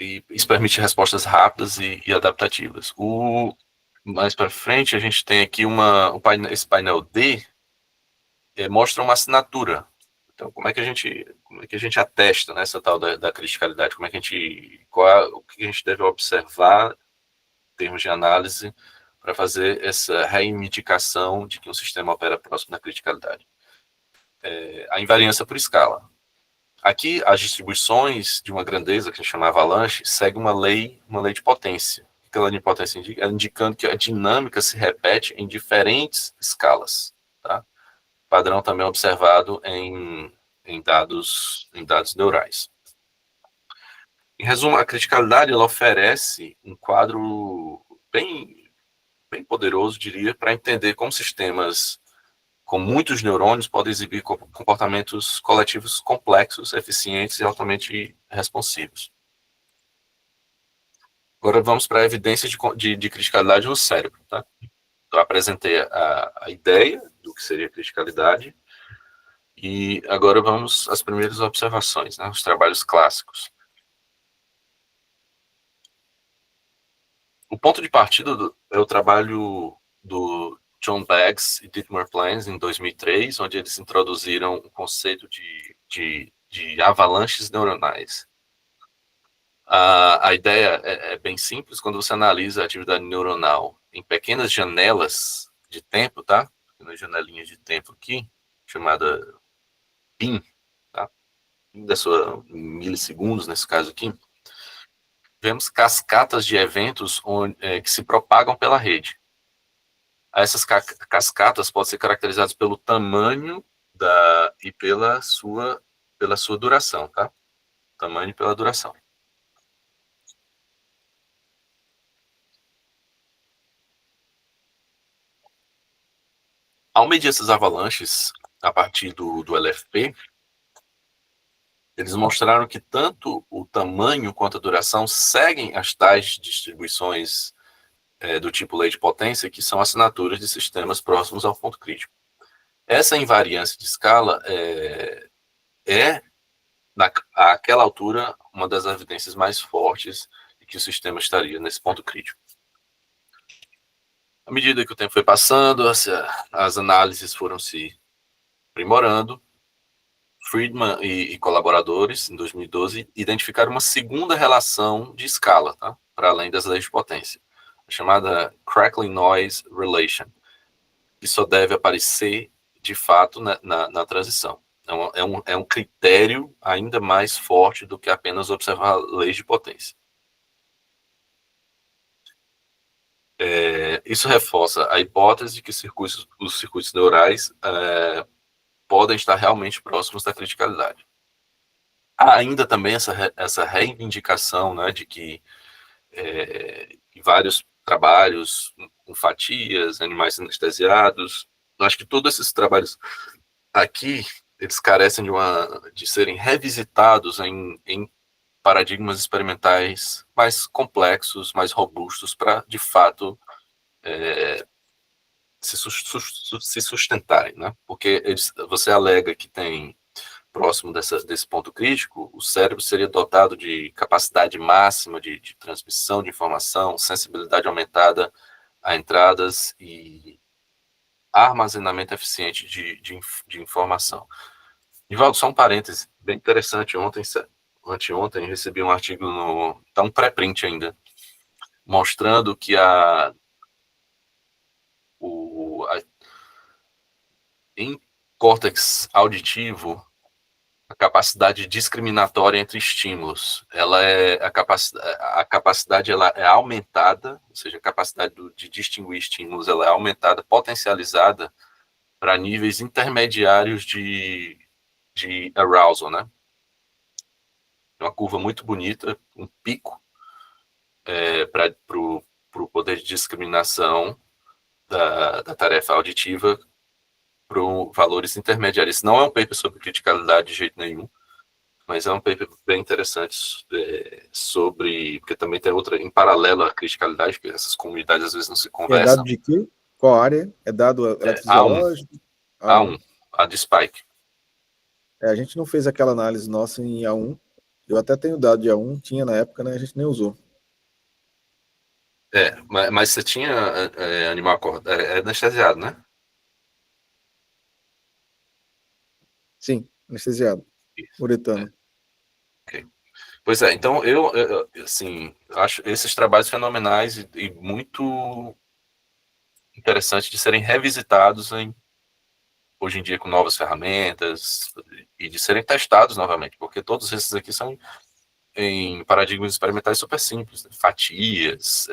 E isso permite respostas rápidas e adaptativas. Mais para frente, a gente tem aqui esse painel D, mostra uma assinatura. Então, como é que a gente atesta, né, essa tal da criticalidade? O que a gente deve observar em termos de análise para fazer essa reivindicação de que um sistema opera próximo da criticalidade? A invariância por escala. Aqui, as distribuições de uma grandeza, que a gente chama avalanche, segue uma lei de potência. O que a lei de potência indica? Indicando que a dinâmica se repete em diferentes escalas. Tá? Padrão também observado em dados neurais. Em resumo, a criticalidade ela oferece um quadro bem poderoso, diria, para entender como sistemas com muitos neurônios podem exibir comportamentos coletivos complexos, eficientes e altamente responsivos. Agora vamos para a evidência de criticalidade no cérebro. Tá? Eu apresentei a ideia do que seria criticalidade e agora vamos às primeiras observações, né, os trabalhos clássicos. O ponto de partida é o trabalho do John Baggs e Dietmar Plans, em 2003, onde eles introduziram o conceito de avalanches neuronais. A ideia é bem simples. Quando você analisa a atividade neuronal em pequenas janelas de tempo, tá? Pequenas janelinhas de tempo aqui, chamada PIN, tá? PIN da sua milissegundos, nesse caso aqui, vemos cascatas de eventos que se propagam pela rede. Essas cascatas podem ser caracterizadas pelo tamanho e pela sua duração, tá? Tamanho e pela duração. Ao medir essas avalanches, a partir do LFP, eles mostraram que tanto o tamanho quanto a duração seguem as tais distribuições do tipo lei de potência, que são assinaturas de sistemas próximos ao ponto crítico. Essa invariância de escala àquela altura, uma das evidências mais fortes de que o sistema estaria nesse ponto crítico. À medida que o tempo foi passando, as análises foram se aprimorando. Friedman e colaboradores, em 2012, identificaram uma segunda relação de escala, tá? Para além das leis de potência, chamada Crackling Noise Relation, que só deve aparecer, de fato, na transição. É um critério ainda mais forte do que apenas observar leis de potência. Isso reforça a hipótese de que os circuitos neurais podem estar realmente próximos da criticalidade. Há ainda também essa reivindicação, né, de que vários trabalhos com fatias, animais anestesiados, eu acho que todos esses trabalhos aqui, eles carecem de serem revisitados em paradigmas experimentais mais complexos, mais robustos, para, de fato, se sustentarem, né? Porque você alega que tem, próximo desse ponto crítico, o cérebro seria dotado de capacidade máxima de transmissão de informação, sensibilidade aumentada a entradas e armazenamento eficiente de informação. Nivaldo, só um parêntese, bem interessante, anteontem recebi um artigo tá um pré-print ainda, mostrando que em córtex auditivo, a capacidade discriminatória entre estímulos, a capacidade ela é aumentada, ou seja, a capacidade de distinguir estímulos ela é aumentada, potencializada para níveis intermediários de arousal, né? Uma curva muito bonita, um pico para o poder de discriminação da tarefa auditiva para valores intermediários. Esse não é um paper sobre criticalidade de jeito nenhum, mas é um paper bem interessante sobre, porque também tem outra, em paralelo à criticalidade, porque essas comunidades às vezes não se É conversam. dado de quê? Qual área? É dado A1, eletrofisiológico? A1, a de Spike. A gente não fez aquela análise nossa em A1. Eu até tenho dado de A1, tinha na época, né? A gente nem usou. Mas você tinha animal acordado, anestesiado, né? Sim, anestesiado. Isso. Uretano. Ok. Pois é, então assim, acho esses trabalhos fenomenais e muito interessantes de serem revisitados hoje em dia com novas ferramentas e de serem testados novamente, porque todos esses aqui são em paradigmas experimentais super simples, né? Fatias,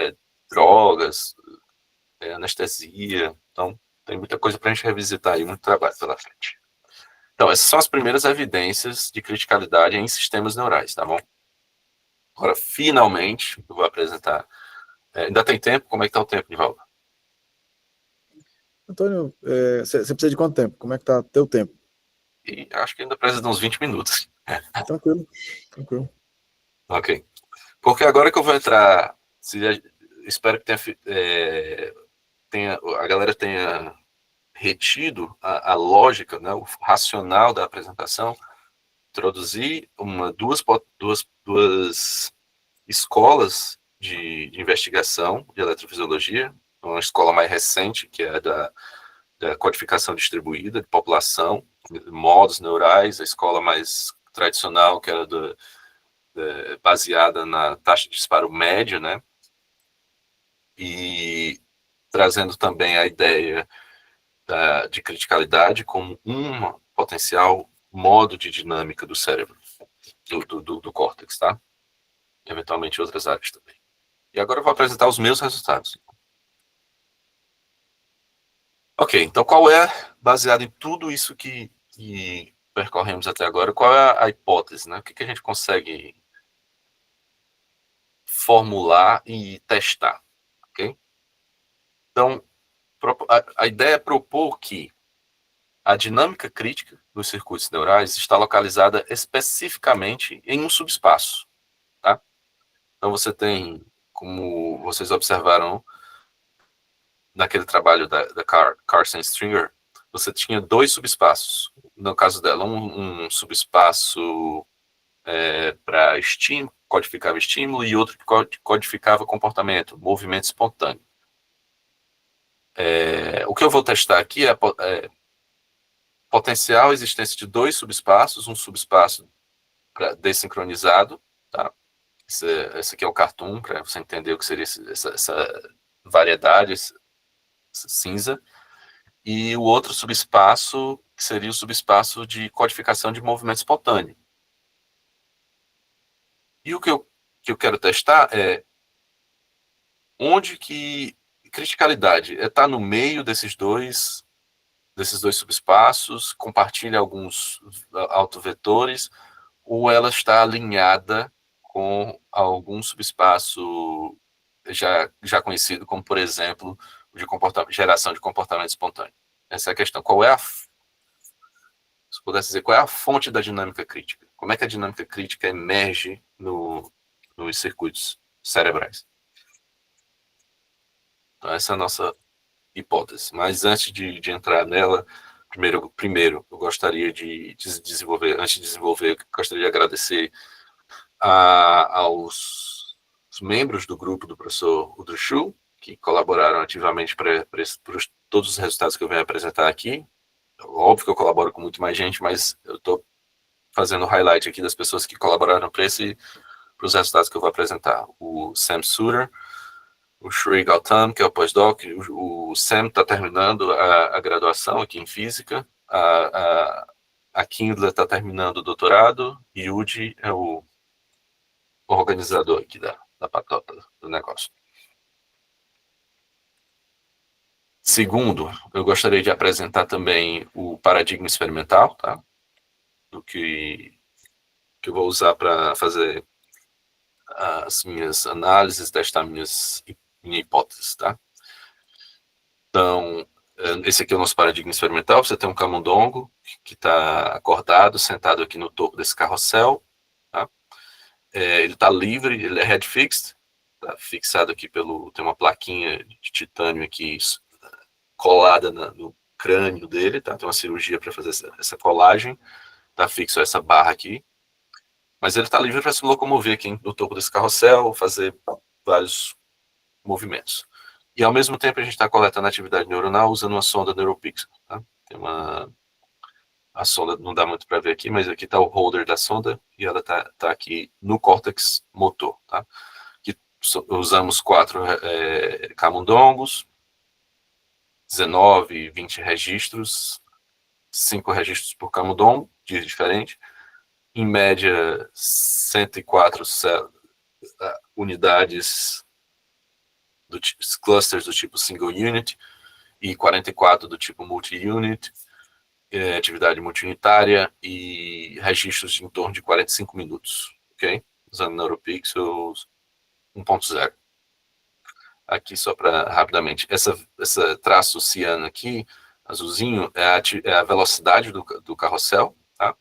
drogas, anestesia, então tem muita coisa para a gente revisitar aí, muito trabalho pela frente. Então, essas são as primeiras evidências de criticalidade em sistemas neurais, tá bom? Agora, finalmente, eu vou apresentar. Ainda tem tempo? Como é que está o tempo, Nivaldo? Antônio, você precisa de quanto tempo? Como é que tá teu tempo? E acho que ainda precisa de uns 20 minutos. Tranquilo, tranquilo. Ok. Porque agora que eu vou entrar, espero que a galera tenha retido a lógica, né, o racional da apresentação, introduzir duas escolas de investigação de eletrofisiologia, uma escola mais recente, que é a da codificação distribuída de população, modos neurais, a escola mais tradicional, que era baseada na taxa de disparo médio, né? E trazendo também a ideia de criticalidade como um potencial modo de dinâmica do cérebro, do córtex, tá? Eventualmente outras áreas também. E agora eu vou apresentar os meus resultados. Ok, então baseado em tudo isso que percorremos até agora, qual é a hipótese, né? O que a gente consegue formular e testar, ok? Então, a ideia é propor que a dinâmica crítica dos circuitos neurais está localizada especificamente em um subespaço, tá? Então, você tem, como vocês observaram naquele trabalho da Carson Stringer, você tinha dois subespaços. No caso dela, um subespaço para estímulo, codificava estímulo, e outro que codificava comportamento, movimento espontâneo. O que eu vou testar aqui é potencial existência de dois subespaços, um subespaço desincronizado, tá? Esse aqui é o cartoon, para você entender o que seria essa variedade, essa cinza, e o outro subespaço, que seria o subespaço de codificação de movimento espontâneo. E o que eu quero testar é onde que criticalidade está no meio desses dois subespaços, compartilha alguns autovetores, ou ela está alinhada com algum subespaço já conhecido, como, por exemplo, de geração de comportamento espontâneo. Essa é a questão. Se pudesse dizer, qual é a fonte da dinâmica crítica? Como é que a dinâmica crítica emerge nos circuitos cerebrais? Então, essa é a nossa hipótese. Mas antes de entrar nela, primeiro eu gostaria de desenvolver, antes de desenvolver, eu gostaria de agradecer aos membros do grupo do professor Udrushu, que colaboraram ativamente para todos os resultados que eu venho apresentar aqui. Óbvio que eu colaboro com muito mais gente, mas eu estou fazendo highlight aqui das pessoas que colaboraram para os resultados que eu vou apresentar. O Sam Suter, o Shri Gautam, que é o pós-doc, o Sam está terminando a graduação aqui em física, a Kindler está terminando o doutorado, e o Yuji é o organizador aqui da patota do negócio. Segundo, eu gostaria de apresentar também o paradigma experimental, tá? Do que eu vou usar para fazer as minhas análises, testar minha hipótese, tá? Então, esse aqui é o nosso paradigma experimental. Você tem um camundongo que está acordado, sentado aqui no topo desse carrossel. Tá? Ele está livre, ele é head fixed, está fixado aqui tem uma plaquinha de titânio aqui colada no crânio dele, tá? Tem uma cirurgia para fazer essa colagem, está fixo essa barra aqui. Mas ele está livre para se locomover aqui no topo desse carrossel, fazer vários movimentos. E, ao mesmo tempo, a gente está coletando atividade neuronal usando uma sonda NeuroPixel. Tá? A sonda não dá muito para ver aqui, mas aqui está o holder da sonda e ela está aqui no córtex motor. Tá? Aqui usamos 4 camundongos, 19, 20 registros, 5 registros por camundongo, dia diferente. Em média, 104 unidades clusters do tipo single unit e 44 do tipo multi-unit, atividade multiunitária e registros de em torno de 45 minutos, ok? Usando NeuroPixels 1.0. Aqui só para rapidamente, essa traço ciano aqui, azulzinho, é a velocidade do carrossel, tá?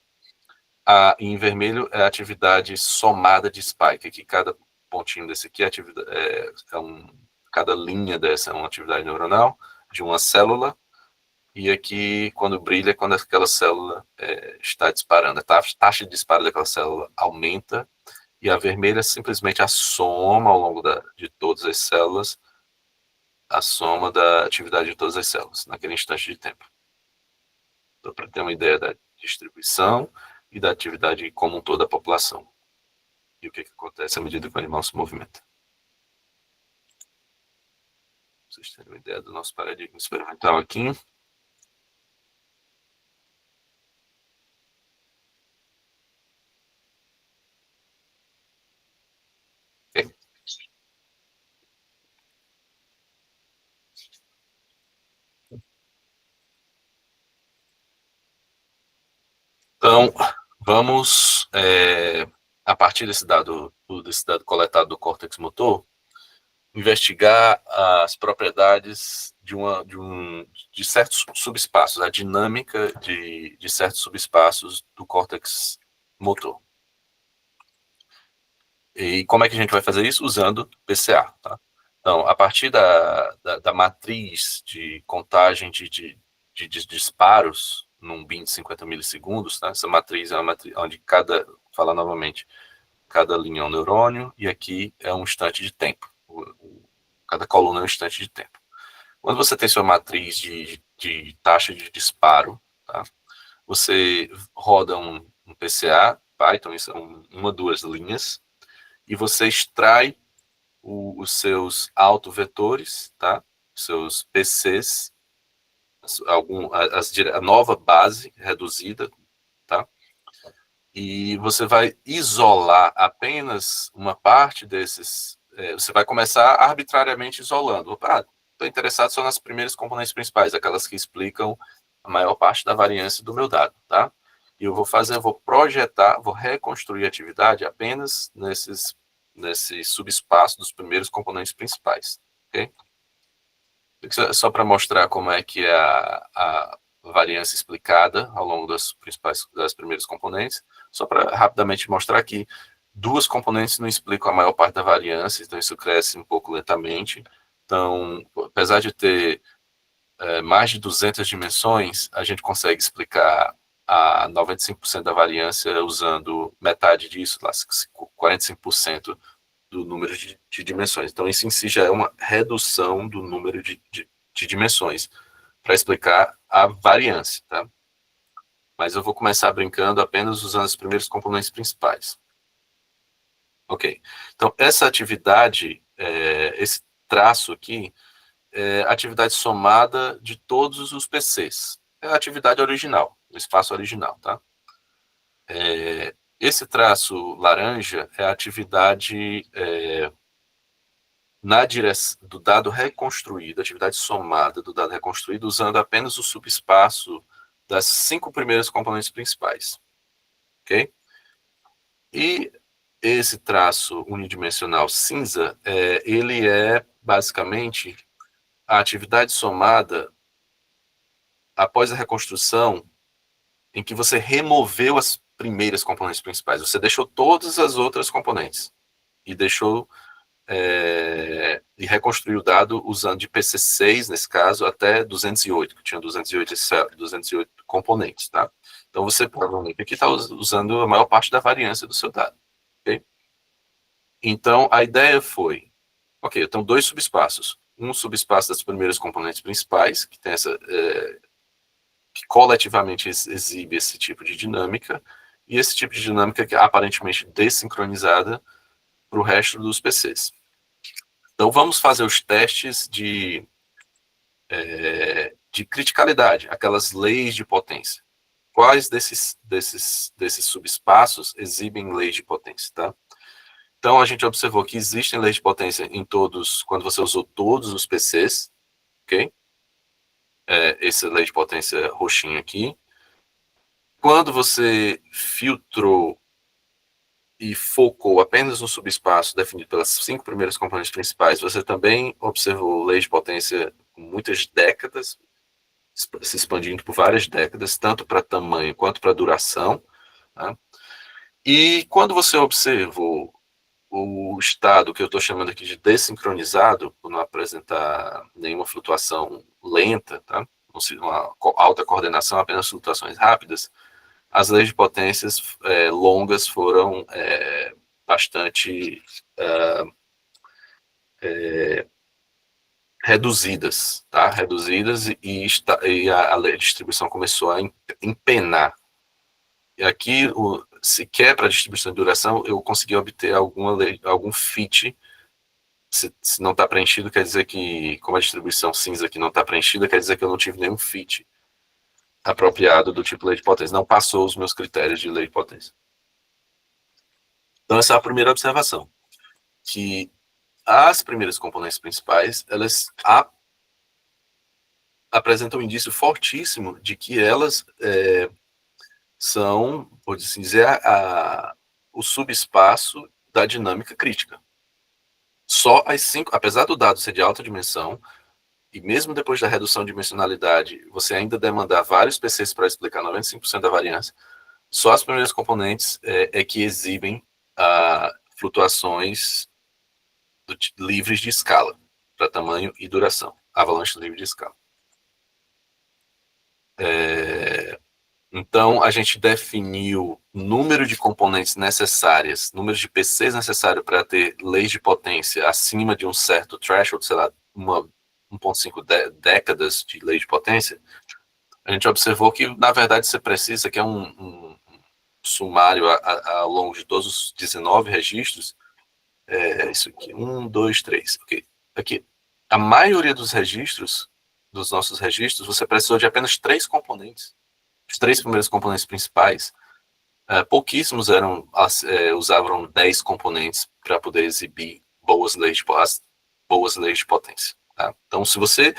Em vermelho é a atividade somada de spike, que cada pontinho desse aqui cada linha dessa é uma atividade neuronal de uma célula, e aqui, quando brilha, quando aquela célula está disparando. A taxa de disparo daquela célula aumenta, e a vermelha é simplesmente a soma ao longo de todas as células, a soma da atividade de todas as células, naquele instante de tempo. Então, para ter uma ideia da distribuição e da atividade como um todo da população. E o que acontece à medida que o animal se movimenta. Vocês terem uma ideia do nosso paradigma experimental aqui. Okay. Então, vamos, a partir desse dado coletado do córtex motor, investigar as propriedades de certos subespaços, a dinâmica de certos subespaços do córtex motor. E como é que a gente vai fazer isso? Usando PCA. Tá? Então, a partir da matriz de contagem de disparos num bin de 50 milissegundos, tá? Essa matriz é uma matriz onde falar novamente, cada linha é um neurônio e aqui é um instante de tempo. Cada coluna é um instante de tempo. Quando você tem sua matriz de taxa de disparo, tá? Você roda um PCA, Python, isso são 1 ou 2 linhas, e você extrai os seus autovetores, tá? Os seus PCs, a nova base reduzida, tá? E você vai isolar apenas uma parte desses. Você vai começar arbitrariamente isolando. Estou interessado só nas primeiras componentes principais, aquelas que explicam a maior parte da variância do meu dado, tá? E eu vou projetar, vou reconstruir a atividade apenas nesse subespaço dos primeiros componentes principais, ok? Só para mostrar como é que é a variância explicada ao longo das primeiras componentes, só para rapidamente mostrar que 2 componentes não explicam a maior parte da variância, então isso cresce um pouco lentamente. Então, apesar de ter mais de 200 dimensões, a gente consegue explicar a 95% da variância usando metade disso, 45% do número de dimensões. Então, isso em si já é uma redução do número de dimensões para explicar a variância, tá? Mas eu vou começar brincando apenas usando os primeiros componentes principais. Ok. Então, essa atividade, esse traço aqui, é a atividade somada de todos os PCs. É a atividade original, o espaço original, tá? Esse traço laranja é a atividade na direção do dado reconstruído, atividade somada do dado reconstruído, usando apenas o subespaço das 5 primeiras componentes principais. Ok? E esse traço unidimensional cinza, ele é basicamente a atividade somada após a reconstrução, em que você removeu as primeiras componentes principais. Você deixou todas as outras componentes e deixou e reconstruiu o dado usando de PC6, nesse caso, até 208, que tinha 208 componentes, tá? Então, você provavelmente aqui está usando a maior parte da variância do seu dado, ok? Então, a ideia foi, ok, eu tenho dois subespaços. Um subespaço das primeiras componentes principais, que tem que coletivamente exibe esse tipo de dinâmica, e esse tipo de dinâmica que é aparentemente desincronizada para o resto dos PCs. Então, vamos fazer os testes de criticalidade, aquelas leis de potência. Quais desses subespaços exibem leis de potência, tá? Então, a gente observou que existem leis de potência em todos, quando você usou todos os PCs, ok? Essa lei de potência roxinha aqui. Quando você filtrou e focou apenas no subespaço definido pelas 5 primeiras componentes principais, você também observou leis de potência com muitas décadas, se expandindo por várias décadas, tanto para tamanho quanto para duração. Tá? E quando você observou o estado que eu estou chamando aqui de desincronizado, por não apresentar nenhuma flutuação lenta, tá? Uma alta coordenação, apenas flutuações rápidas, as leis de potências longas foram bastante reduzidas, tá? Reduzidas e a distribuição começou a empenar. E aqui, sequer para distribuição de duração, eu consegui obter algum fit. Se não está preenchido, quer dizer que, como a distribuição cinza aqui não está preenchida, quer dizer que eu não tive nenhum fit apropriado do tipo lei de potência. Não passou os meus critérios de lei de potência. Então, essa é a primeira observação. Que as primeiras componentes principais, elas apresentam um indício fortíssimo de que elas são, por assim dizer, o subespaço da dinâmica crítica. Só as 5, apesar do dado ser de alta dimensão, e mesmo depois da redução de dimensionalidade, você ainda demandar vários PCs para explicar 95% da variância, só as primeiras componentes que exibem flutuações livres de escala, para tamanho e duração. Avalanche livre de escala. Então, a gente definiu número de componentes necessárias, número de PCs necessário para ter leis de potência acima de um certo threshold, sei lá, 1,5 décadas de lei de potência. A gente observou que, na verdade, você precisa, que é um sumário ao longo de todos os 19 registros, isso aqui, 1, 2, 3, ok. Aqui, a maioria dos registros, dos nossos registros, você precisou de apenas 3 componentes. Os 3 primeiros componentes principais, pouquíssimos usavam 10 componentes para poder exibir boas leis de potência. Tá? Então, se você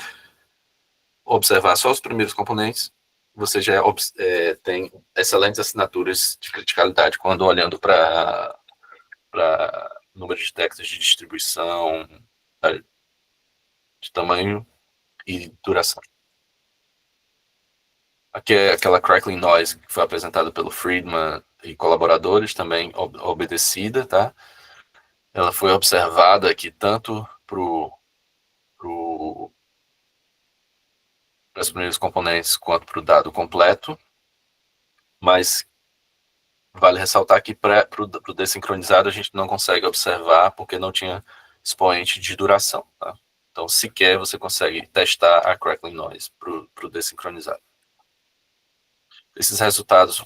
observar só os primeiros componentes, você já tem excelentes assinaturas de criticalidade quando olhando para número de décadas de distribuição, de tamanho e duração. Aqui é aquela crackling noise que foi apresentada pelo Friedman e colaboradores, também obedecida, tá? Ela foi observada aqui tanto para os primeiros componentes quanto para o dado completo, mas vale ressaltar que para o desincronizado a gente não consegue observar porque não tinha expoente de duração, tá? Então, sequer você consegue testar a crackling noise para o desincronizado. Esses resultados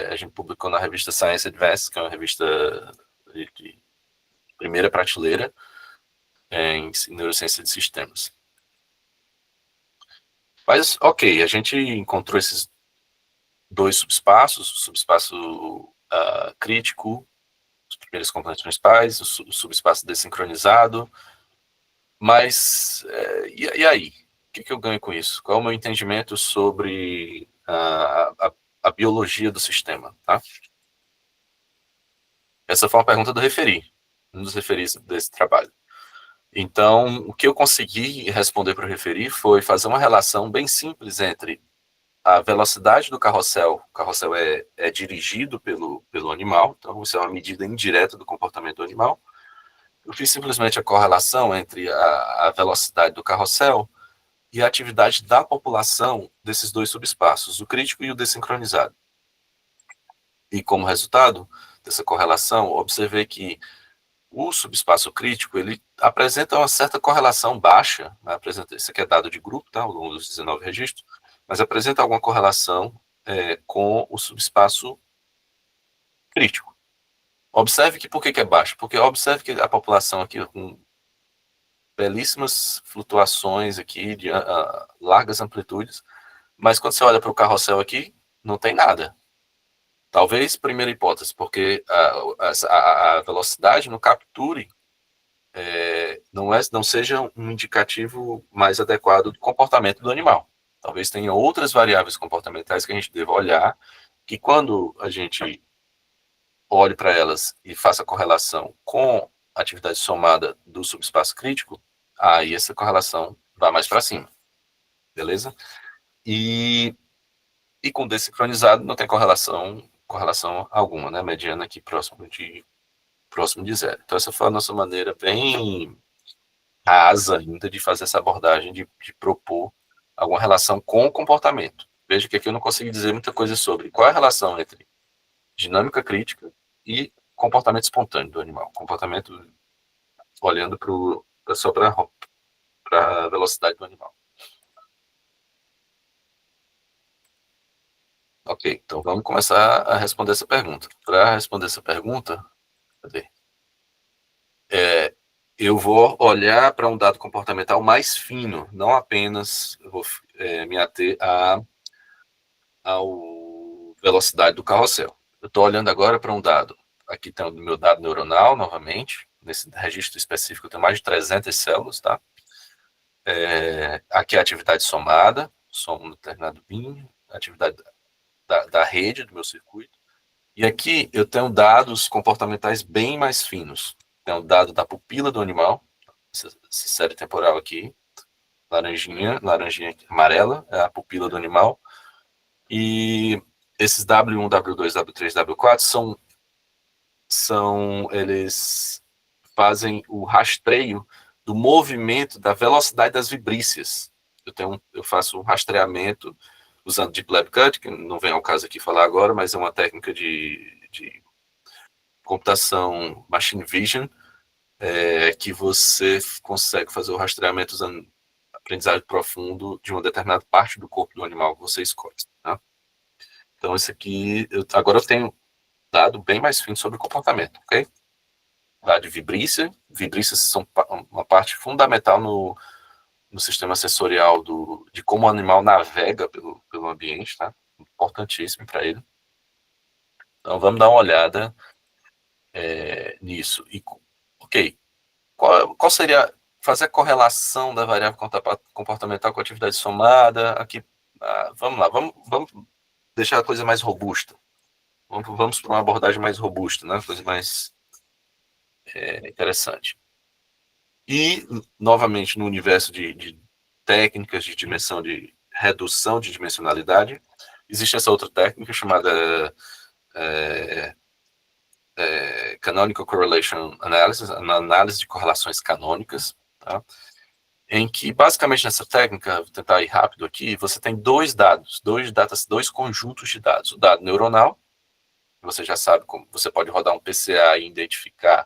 a gente publicou na revista Science Advances, que é uma revista de primeira prateleira em neurociência de sistemas. Mas, ok, a gente encontrou esses 2 subespaços, o subespaço crítico, os primeiros componentes principais, o subespaço desincronizado, mas e aí? O que eu ganho com isso? Qual é o meu entendimento sobre a biologia do sistema? Tá? Essa foi uma pergunta do referi, um dos referis desse trabalho. Então, o que eu consegui responder para o referi foi fazer uma relação bem simples entre a velocidade do carrossel. O carrossel é dirigido pelo animal, então isso é uma medida indireta do comportamento do animal. Eu fiz simplesmente a correlação entre a velocidade do carrossel e a atividade da população desses dois subespaços, o crítico e o desincronizado. E como resultado dessa correlação, observei que o subespaço crítico ele apresenta uma certa correlação baixa, né? Isso aqui é dado de grupo, tá? Ao longo dos 19 registros, mas apresenta alguma correlação com o subespaço crítico. Observe que por que é baixo? Porque observe que a população aqui com belíssimas flutuações aqui de largas amplitudes, mas quando você olha para o carrossel aqui, não tem nada. Talvez, primeira hipótese, porque a velocidade no capture não seja um indicativo mais adequado do comportamento do animal. Talvez tenha outras variáveis comportamentais que a gente deva olhar, que quando a gente olhe para elas e faça correlação com a atividade somada do subespaço crítico, aí essa correlação vai mais para cima. Beleza? E com desincronizado não tem correlação alguma, né? Mediana aqui próximo de zero. Então essa foi a nossa maneira bem rasa ainda de fazer essa abordagem, de propor alguma relação com o comportamento. Veja que aqui eu não consegui dizer muita coisa sobre qual é a relação entre dinâmica crítica e comportamento espontâneo do animal. Comportamento olhando só para a velocidade do animal. Ok, então vamos começar a responder essa pergunta. Para responder essa pergunta, cadê? Eu vou olhar para um dado comportamental mais fino, não apenas vou me ater ao velocidade do carrossel. Eu estou olhando agora para um dado. Aqui tem o meu dado neuronal, novamente. Nesse registro específico tem mais de 300 células, tá? Aqui é a atividade somada, somo um determinado bin, atividade da rede do meu circuito. E aqui eu tenho dados comportamentais bem mais finos. Tenho o dado da pupila do animal, essa série temporal aqui, laranjinha amarela, é a pupila do animal. E esses W1, W2, W3, W4 eles fazem o rastreio do movimento, da velocidade das vibrícias. Eu faço um rastreamento usando Deep Lab Cut, que não vem ao caso aqui falar agora, mas é uma técnica de computação Machine Vision, que você consegue fazer o rastreamento usando aprendizagem profundo de uma determinada parte do corpo do animal que você escolhe. Tá? Então, esse aqui, agora eu tenho dado bem mais fino sobre o comportamento, ok? Dado de vibrícia. Vibrícias são uma parte fundamental no sistema sensorial de como o animal navega pelo ambiente, tá? Importantíssimo para ele. Então, vamos dar uma olhada nisso. Ok, qual seria fazer a correlação da variável comportamental com a atividade somada? Aqui, vamos lá, vamos deixar a coisa mais robusta. Vamos para uma abordagem mais robusta, né? Coisa mais interessante. E, novamente, no universo de técnicas de dimensão, de redução de dimensionalidade, existe essa outra técnica chamada Canonical Correlation Analysis, análise de correlações canônicas, tá? Em que, basicamente, nessa técnica, vou tentar ir rápido aqui, você tem dois conjuntos de dados. O dado neuronal, você já sabe como você pode rodar um PCA e identificar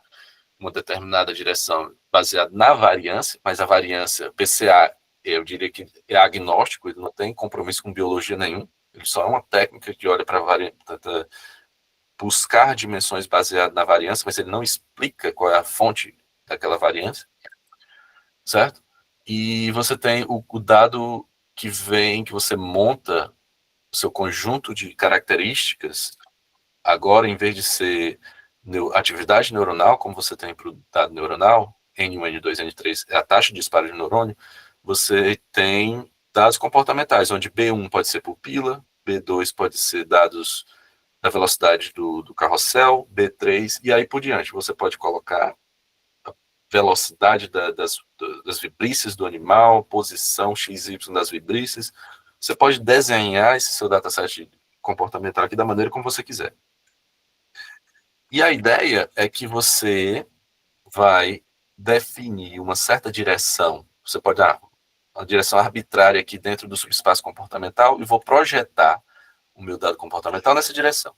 uma determinada direção baseado na variância, mas a variância, PCA, eu diria que é agnóstico, ele não tem compromisso com biologia nenhum, ele só é uma técnica que olha para a variância, buscar dimensões baseadas na variância, mas ele não explica qual é a fonte daquela variância, certo? E você tem o dado que você monta o seu conjunto de características, agora, em vez de ser atividade neuronal, como você tem para o dado neuronal, N1, N2, N3, é a taxa de disparo de neurônio, você tem dados comportamentais, onde B1 pode ser pupila, B2 pode ser dados da velocidade do carrossel, B3, e aí por diante. Você pode colocar velocidade das vibrícias do animal, posição XY das vibrícias. Você pode desenhar esse seu dataset comportamental aqui da maneira como você quiser. E a ideia é que você vai definir uma certa direção. Você pode dar uma direção arbitrária aqui dentro do subespaço comportamental e vou projetar o meu dado comportamental nessa direção.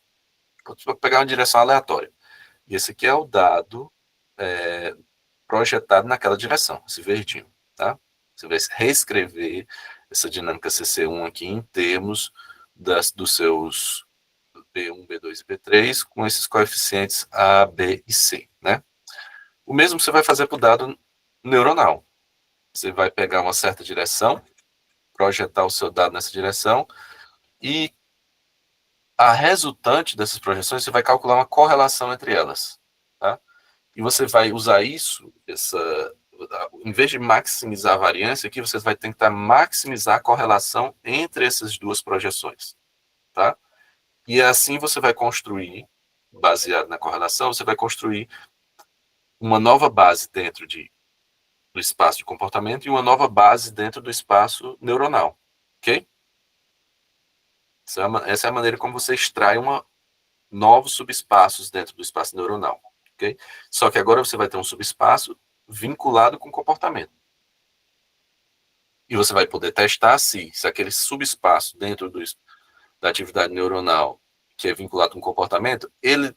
Vou pegar uma direção aleatória. E esse aqui é o dado projetado naquela direção, esse verdinho, tá? Você vai reescrever essa dinâmica CC1 aqui em termos dos seus B1, B2 e B3 com esses coeficientes A, B e C, né? O mesmo você vai fazer para o dado neuronal. Você vai pegar uma certa direção, projetar o seu dado nessa direção e a resultante dessas projeções você vai calcular uma correlação entre elas, tá? E você vai usar isso, em vez de maximizar a variância aqui, você vai tentar maximizar a correlação entre essas duas projeções, tá? E assim você vai construir, baseado na correlação, você vai construir uma nova base dentro do espaço de comportamento e uma nova base dentro do espaço neuronal, ok? Essa é a maneira como você extrai novos subespaços dentro do espaço neuronal, ok? Só que agora você vai ter um subespaço vinculado com comportamento. E você vai poder testar se aquele subespaço dentro da atividade neuronal que é vinculado com comportamento, ele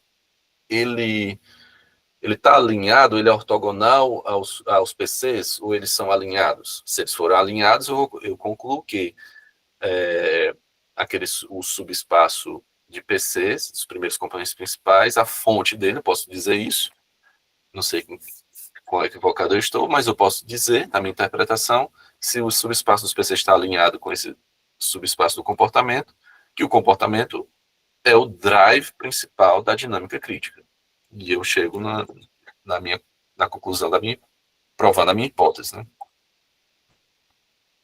está alinhado, ele é ortogonal aos PCs, ou eles são alinhados? Se eles forem alinhados, eu concluo que o subespaço de PCs, os primeiros componentes principais, a fonte dele, eu posso dizer isso, não sei qual equivocado eu estou, mas eu posso dizer, na minha interpretação, se o subespaço dos PCs está alinhado com esse subespaço do comportamento, que o comportamento é o drive principal da dinâmica crítica. E eu chego na conclusão provando a minha hipótese, né?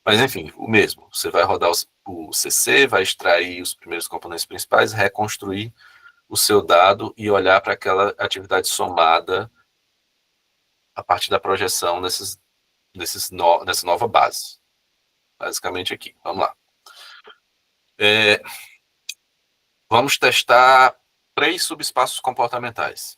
Mas, enfim, o mesmo. Você vai rodar o CC, vai extrair os primeiros componentes principais, reconstruir o seu dado e olhar para aquela atividade somada a partir da projeção nessa nova base. Basicamente aqui. Vamos lá. Vamos testar 3 subespaços comportamentais.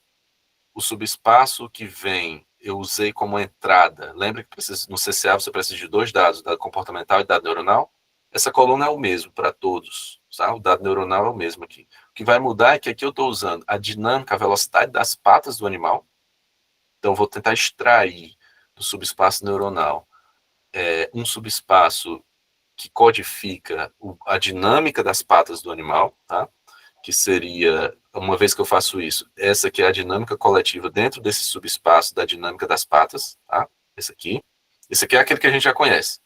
O subespaço que vem, eu usei como entrada. Lembra que no CCA você precisa de 2 dados, dado comportamental e dado neuronal? Essa coluna é o mesmo para todos, tá? O dado neuronal é o mesmo aqui. O que vai mudar é que aqui eu estou usando a dinâmica, a velocidade das patas do animal. Então, eu vou tentar extrair do subespaço neuronal um subespaço que codifica a dinâmica das patas do animal, tá? Que seria, uma vez que eu faço isso, essa aqui é a dinâmica coletiva dentro desse subespaço da dinâmica das patas, tá? Esse aqui é aquele que a gente já conhece.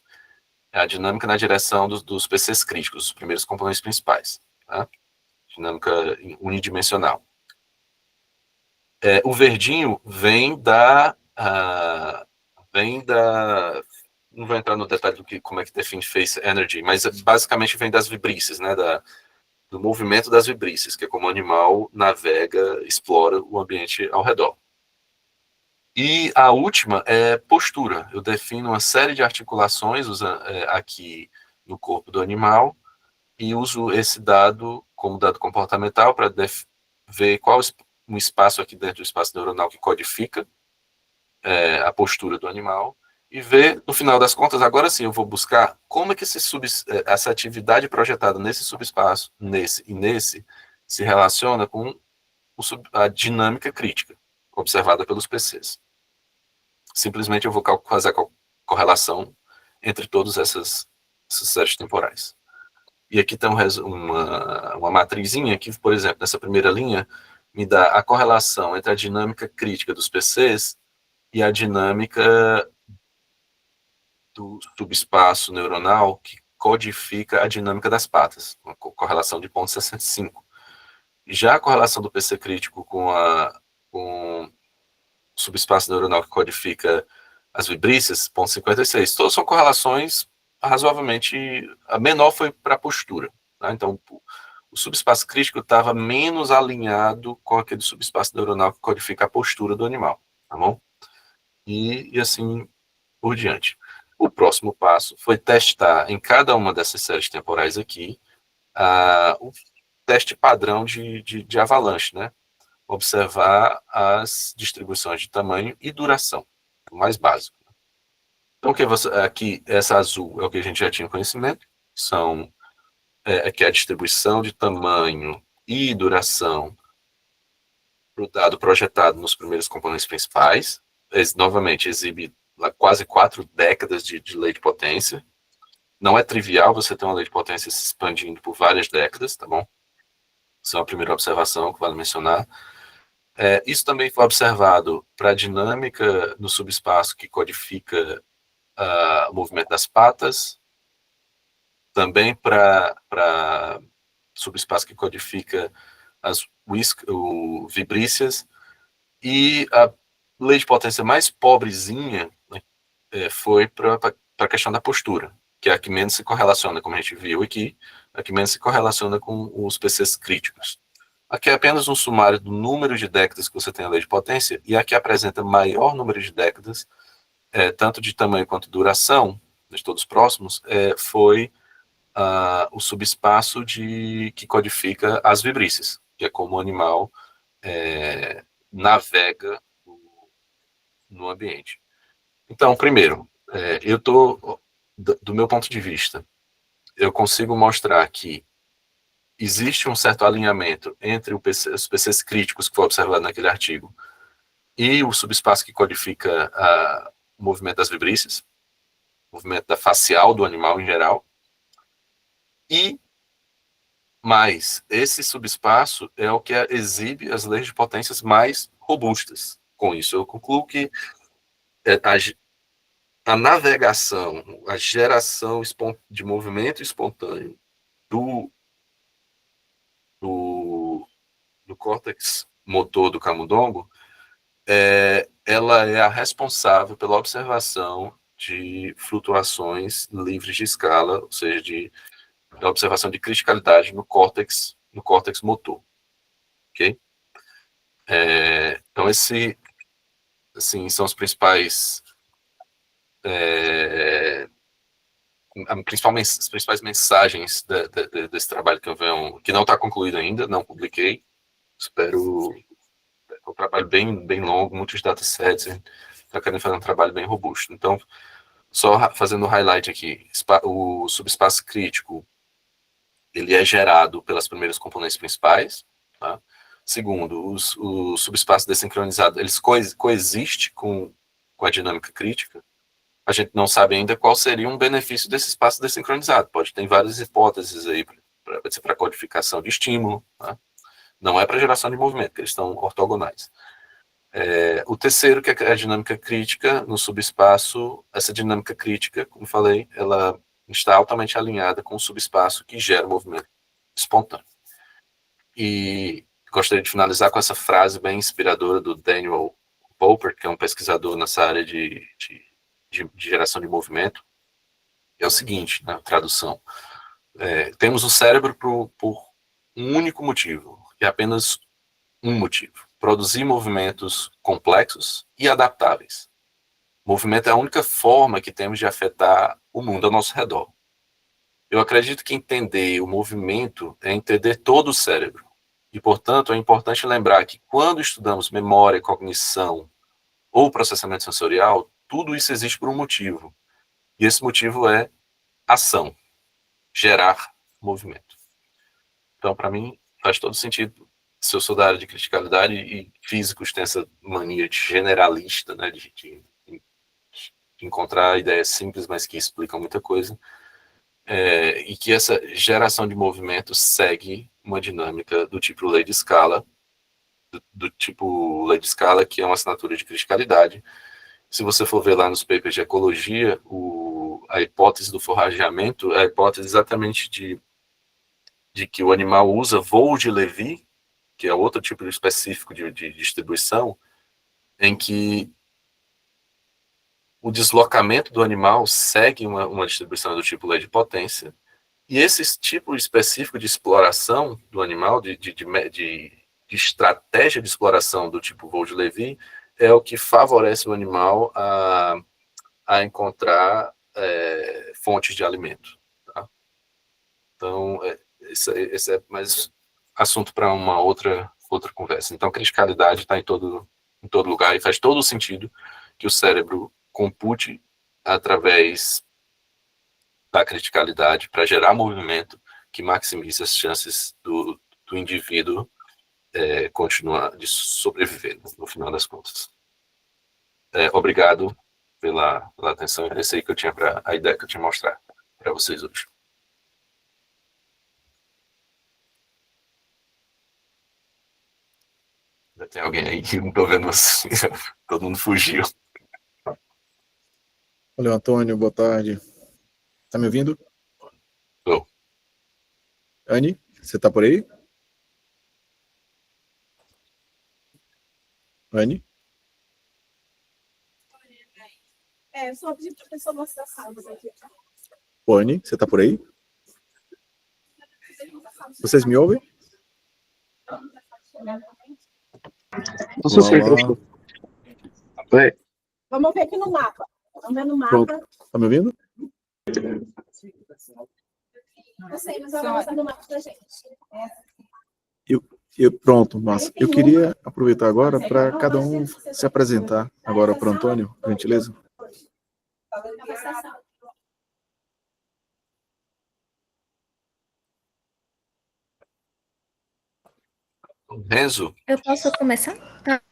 É a dinâmica na direção dos PCs críticos, os primeiros componentes principais, tá? Dinâmica unidimensional. O verdinho vem não vou entrar no detalhe como é que define phase energy, mas basicamente vem das vibrícias, né? Do movimento das vibrícias, que é como o animal navega, explora o ambiente ao redor. E a última é postura. Eu defino uma série de articulações aqui no corpo do animal e uso esse dado como dado comportamental para ver qual um espaço aqui dentro do espaço neuronal que codifica a postura do animal e ver, no final das contas, agora sim eu vou buscar como é que essa atividade projetada nesse subespaço, nesse e nesse, se relaciona com a dinâmica crítica observada pelos PCs. Simplesmente eu vou fazer a correlação entre todas essas séries temporais. E aqui tem uma matrizinha que, por exemplo, nessa primeira linha, me dá a correlação entre a dinâmica crítica dos PCs e a dinâmica do subespaço neuronal que codifica a dinâmica das patas, uma correlação de 0,65. Já a correlação do PC crítico com o subespaço neuronal que codifica as vibrícias, 0,56. Todas são correlações razoavelmente... A menor foi para a postura. Tá? Então, o subespaço crítico estava menos alinhado com aquele subespaço neuronal que codifica a postura do animal. Tá bom? e assim por diante. O próximo passo foi testar em cada uma dessas séries temporais aqui o teste padrão de avalanche, né? Observar as distribuições de tamanho e duração, o mais básico. Então, aqui, essa azul é o que a gente já tinha conhecimento, que é a distribuição de tamanho e duração para o dado projetado nos primeiros componentes principais. Novamente, exibe quase 4 décadas de lei de potência. Não é trivial você ter uma lei de potência se expandindo por várias décadas, tá bom? Essa é a primeira observação que vale mencionar. Isso também foi observado para a dinâmica no subespaço que codifica o movimento das patas, também para subespaço que codifica as vibrícias, e a lei de potência mais pobrezinha, né, foi para a questão da postura, que é a que menos se correlaciona, como a gente viu aqui, a que menos se correlaciona com os PCs críticos. Aqui é apenas um sumário do número de décadas que você tem a lei de potência, e aqui apresenta maior número de décadas, tanto de tamanho quanto duração, de todos próximos, foi o subespaço que codifica as vibrícias, que é como o animal navega no ambiente. Então, primeiro, do meu ponto de vista, eu consigo mostrar que existe um certo alinhamento entre os PCs críticos que foi observado naquele artigo e o subespaço que codifica o movimento das vibrícias, o movimento da facial do animal em geral, e mais, esse subespaço é o que exibe as leis de potências mais robustas. Com isso, eu concluo que a navegação, a geração de movimento espontâneo do córtex motor do camundongo, ela é a responsável pela observação de flutuações livres de escala, ou seja, da observação de criticalidade no córtex motor. Ok? Então, assim, são os principais as principais mensagens desse trabalho que não está concluído ainda, não publiquei. Espero. É um trabalho bem, bem longo, muitos datasets, está querendo fazer um trabalho bem robusto. Então, só fazendo um highlight aqui, o subespaço crítico, ele é gerado pelas primeiras componentes principais, tá? Segundo, o subespaço desincronizado, eles coexiste com a dinâmica crítica. A gente não sabe ainda qual seria um benefício desse espaço desincronizado. Pode ter várias hipóteses aí, pode ser para codificação de estímulo, tá? Não é para geração de movimento, porque eles estão ortogonais. O terceiro, que é a dinâmica crítica no subespaço, essa dinâmica crítica, como falei, ela está altamente alinhada com o subespaço que gera o movimento espontâneo. E gostaria de finalizar com essa frase bem inspiradora do Daniel Popper, que é um pesquisador nessa área de geração de movimento. É o seguinte, na tradução: temos o cérebro por um único motivo, que é apenas um motivo: produzir movimentos complexos e adaptáveis. Movimento é a única forma que temos de afetar o mundo ao nosso redor. Eu acredito que entender o movimento é entender todo o cérebro. E, portanto, é importante lembrar que quando estudamos memória, cognição ou processamento sensorial, tudo isso existe por um motivo. E esse motivo é ação, gerar movimento. Então, para mim, faz todo sentido. Se eu sou da área de criticalidade, e físicos têm essa mania de generalista, né, de encontrar ideias simples, mas que explicam muita coisa, e que essa geração de movimento segue uma dinâmica do tipo lei de escala, do tipo lei de escala, que é uma assinatura de criticalidade. Se você for ver lá nos papers de ecologia, a hipótese do forrageamento é a hipótese exatamente de que o animal usa voo de Levi, que é outro tipo específico de distribuição, em que o deslocamento do animal segue uma distribuição do tipo lei de potência, e esse tipo específico de exploração do animal, de estratégia de exploração do tipo voo de Levi, é o que favorece o animal a encontrar fontes de alimento. Tá? Então, esse é mais assunto para uma outra conversa. Então, a criticalidade está em todo lugar e faz todo sentido que o cérebro compute através da criticalidade para gerar movimento que maximize as chances do indivíduo continuar de sobreviver, no final das contas. Obrigado pela atenção. Essa aí que eu tinha a ideia que eu tinha mostrar para vocês hoje. Já tem alguém aí que não estou vendo assim. Todo mundo fugiu. Olha, Antônio, boa tarde. Tá me ouvindo? Tô. Anne, você tá por aí? Anne? Eu só pedi para a pessoa mostrar a sala aqui. Ô, Anne, você tá por aí? Vocês me ouvem? Posso ser, Olá. Oi. Vamos ver aqui no mapa. Vamos ver no mapa. Pronto. Tá me ouvindo? Eu sei, mas ela vai mostrar no mapa pra gente. Pronto, Márcio. Eu queria aproveitar agora para cada um se apresentar agora para o Antônio, por gentileza. Renzo? Eu posso começar? Tá.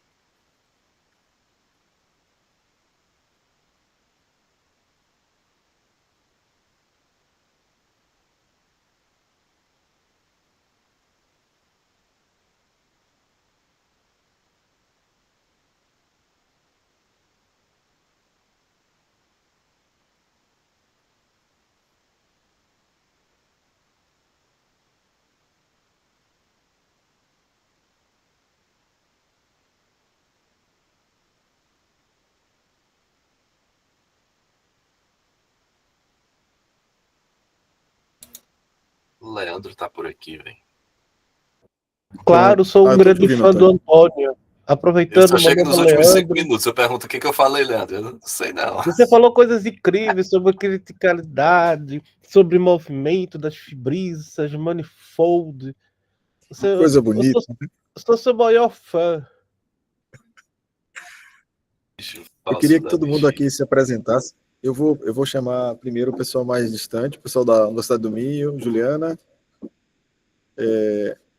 Leandro tá por aqui, velho. Claro, sou um eu tô te grande ouvindo, fã do Antônio. Eu Aproveitando só o chego momento, nos últimos 5 Leandro. minutos. Eu pergunto o que eu falei, Leandro. Eu não sei, não. Você falou coisas incríveis sobre criticalidade, sobre movimento das fibrisas, manifold. Coisa bonita. Sou seu maior fã. Eu queria que todo mundo aqui se apresentasse. Eu vou chamar primeiro o pessoal mais distante, o pessoal da Universidade do Minho, Juliana.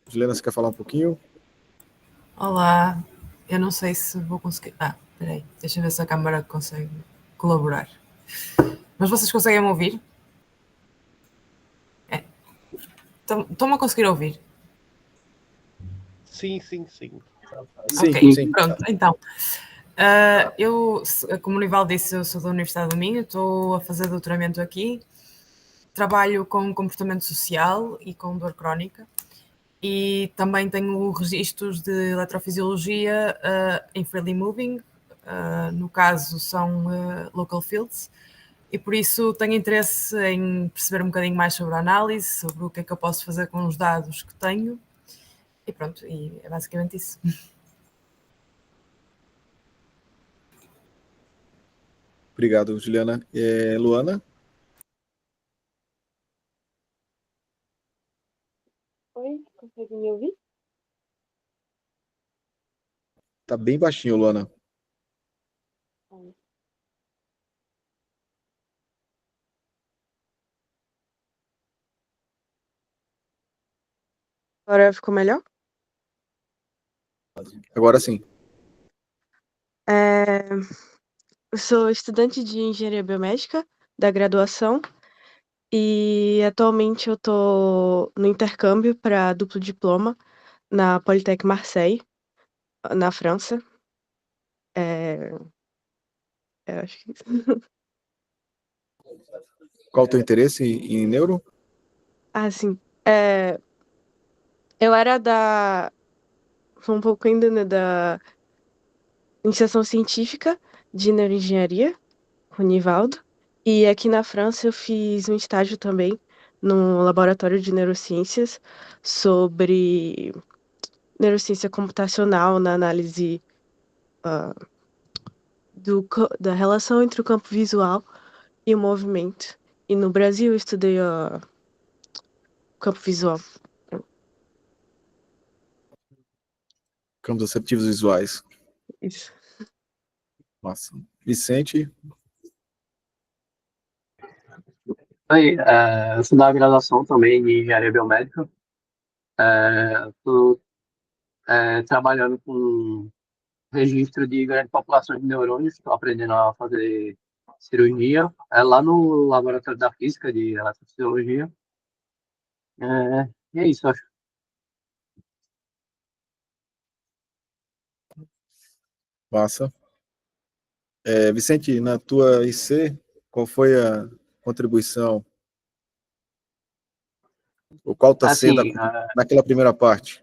Juliana, você quer falar um pouquinho? Olá, eu não sei se vou conseguir. Peraí, deixa eu ver se a câmara consegue colaborar. Mas vocês conseguem me ouvir? Estão-me a conseguir ouvir? Sim. Sim, Ok, sim. pronto, então. Como o Nival disse, eu sou da Universidade do Minho, estou a fazer doutoramento aqui, trabalho com comportamento social e com dor crónica e também tenho registros de eletrofisiologia em freely moving, no caso são local fields, e por isso tenho interesse em perceber um bocadinho mais sobre a análise, sobre o que é que eu posso fazer com os dados que tenho, e pronto, e é basicamente isso. Obrigado, Juliana. Luana? Oi, consegue me ouvir? Tá bem baixinho, Luana. Agora ficou melhor? Agora sim. Eu sou estudante de engenharia biomédica da graduação e atualmente eu tô no intercâmbio para duplo diploma na Polytech Marseille, na França. Eu acho que Qual o teu interesse em neuro? sim. Eu era sou um pouco ainda, né, da iniciação científica de neuroengenharia, com o Nivaldo. E aqui na França eu fiz um estágio também no laboratório de neurociências sobre neurociência computacional na análise da relação entre o campo visual e o movimento. E no Brasil eu estudei o campo visual. Campos receptivos visuais. Isso. Massa. Vicente, Aí, eu sou da graduação também de engenharia biomédica. Estou trabalhando com registro de grandes populações de neurônios, estou aprendendo a fazer cirurgia, lá no laboratório da física de eletrofisiologia. E é isso, acho. massa. Vicente, na tua IC, qual foi a contribuição? O qual está sendo Assim, naquela primeira parte?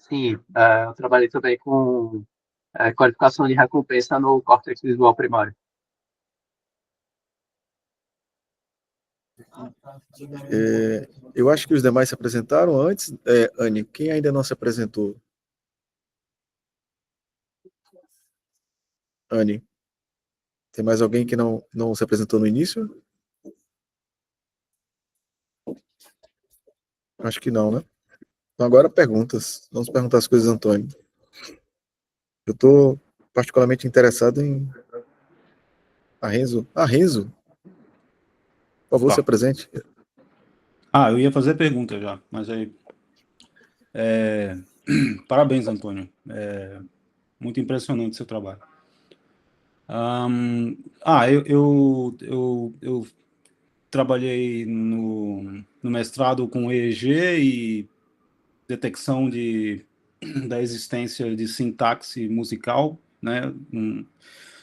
sim, eu trabalhei também com qualificação de recompensa no córtex visual primário. Eu acho que os demais se apresentaram antes. Anne, quem ainda não se apresentou? Anne, tem mais alguém que não se apresentou no início? Acho que não, né? Então agora perguntas. Vamos perguntar as coisas, Antônio. Eu estou particularmente interessado em Renzo. Renzo, por favor, se apresente. Eu ia fazer pergunta já, mas aí... Parabéns, Antônio. Muito impressionante o seu trabalho. Eu trabalhei no mestrado com EEG e detecção da existência de sintaxe musical, né?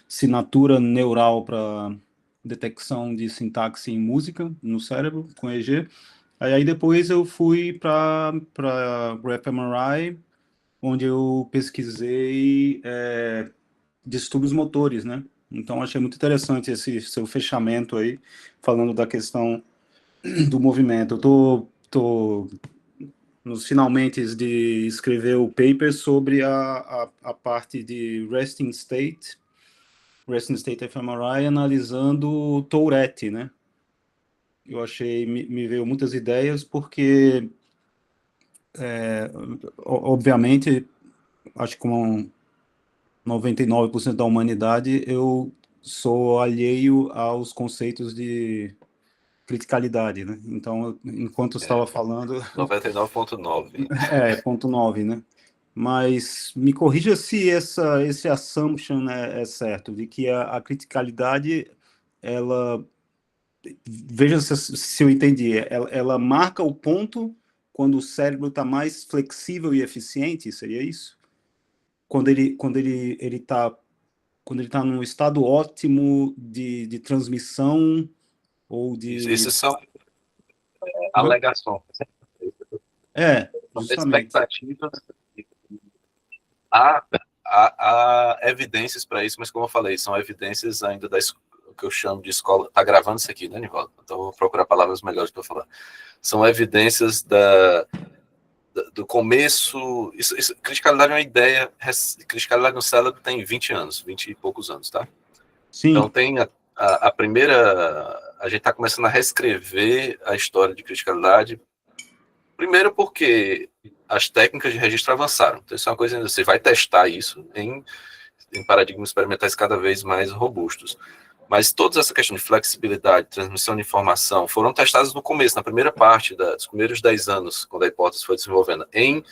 Assinatura neural para detecção de sintaxe em música no cérebro com EEG. Aí depois eu fui para fMRI, onde eu pesquisei distúrbios motores, né? Então achei muito interessante esse seu fechamento aí, falando da questão do movimento. Eu tô nos finalmente de escrever o paper sobre a parte de resting state fMRI, analisando o Tourette, né? Eu achei, me veio muitas ideias, porque, obviamente, acho que com 99% da humanidade, eu sou alheio aos conceitos de criticalidade, né? Então, enquanto você estava falando... 99,9. 0,9, né? Mas me corrija se esse assumption é certo, de que a criticalidade, ela... Veja se eu entendi. Ela marca o ponto quando o cérebro está mais flexível e eficiente, seria isso? Quando ele está num estado ótimo de transmissão ou de... Isso são alegações. São Justamente. expectativas. Há evidências para isso, mas como eu falei, são evidências ainda o que eu chamo de escola. Está gravando isso aqui, né, Nivaldo? Então eu vou procurar palavras melhores para falar. São evidências do começo. Criticalidade é uma ideia. Criticalidade no cérebro tem 20 anos, 20 e poucos anos, tá? Sim. Então tem a primeira. A gente está começando a reescrever a história de criticalidade. Primeiro porque as técnicas de registro avançaram. Então isso é uma coisa, você vai testar isso em paradigmas experimentais cada vez mais robustos. Mas toda essa questão de flexibilidade, transmissão de informação, foram testadas no começo, na primeira parte dos primeiros 10 anos, quando a hipótese foi desenvolvendo, em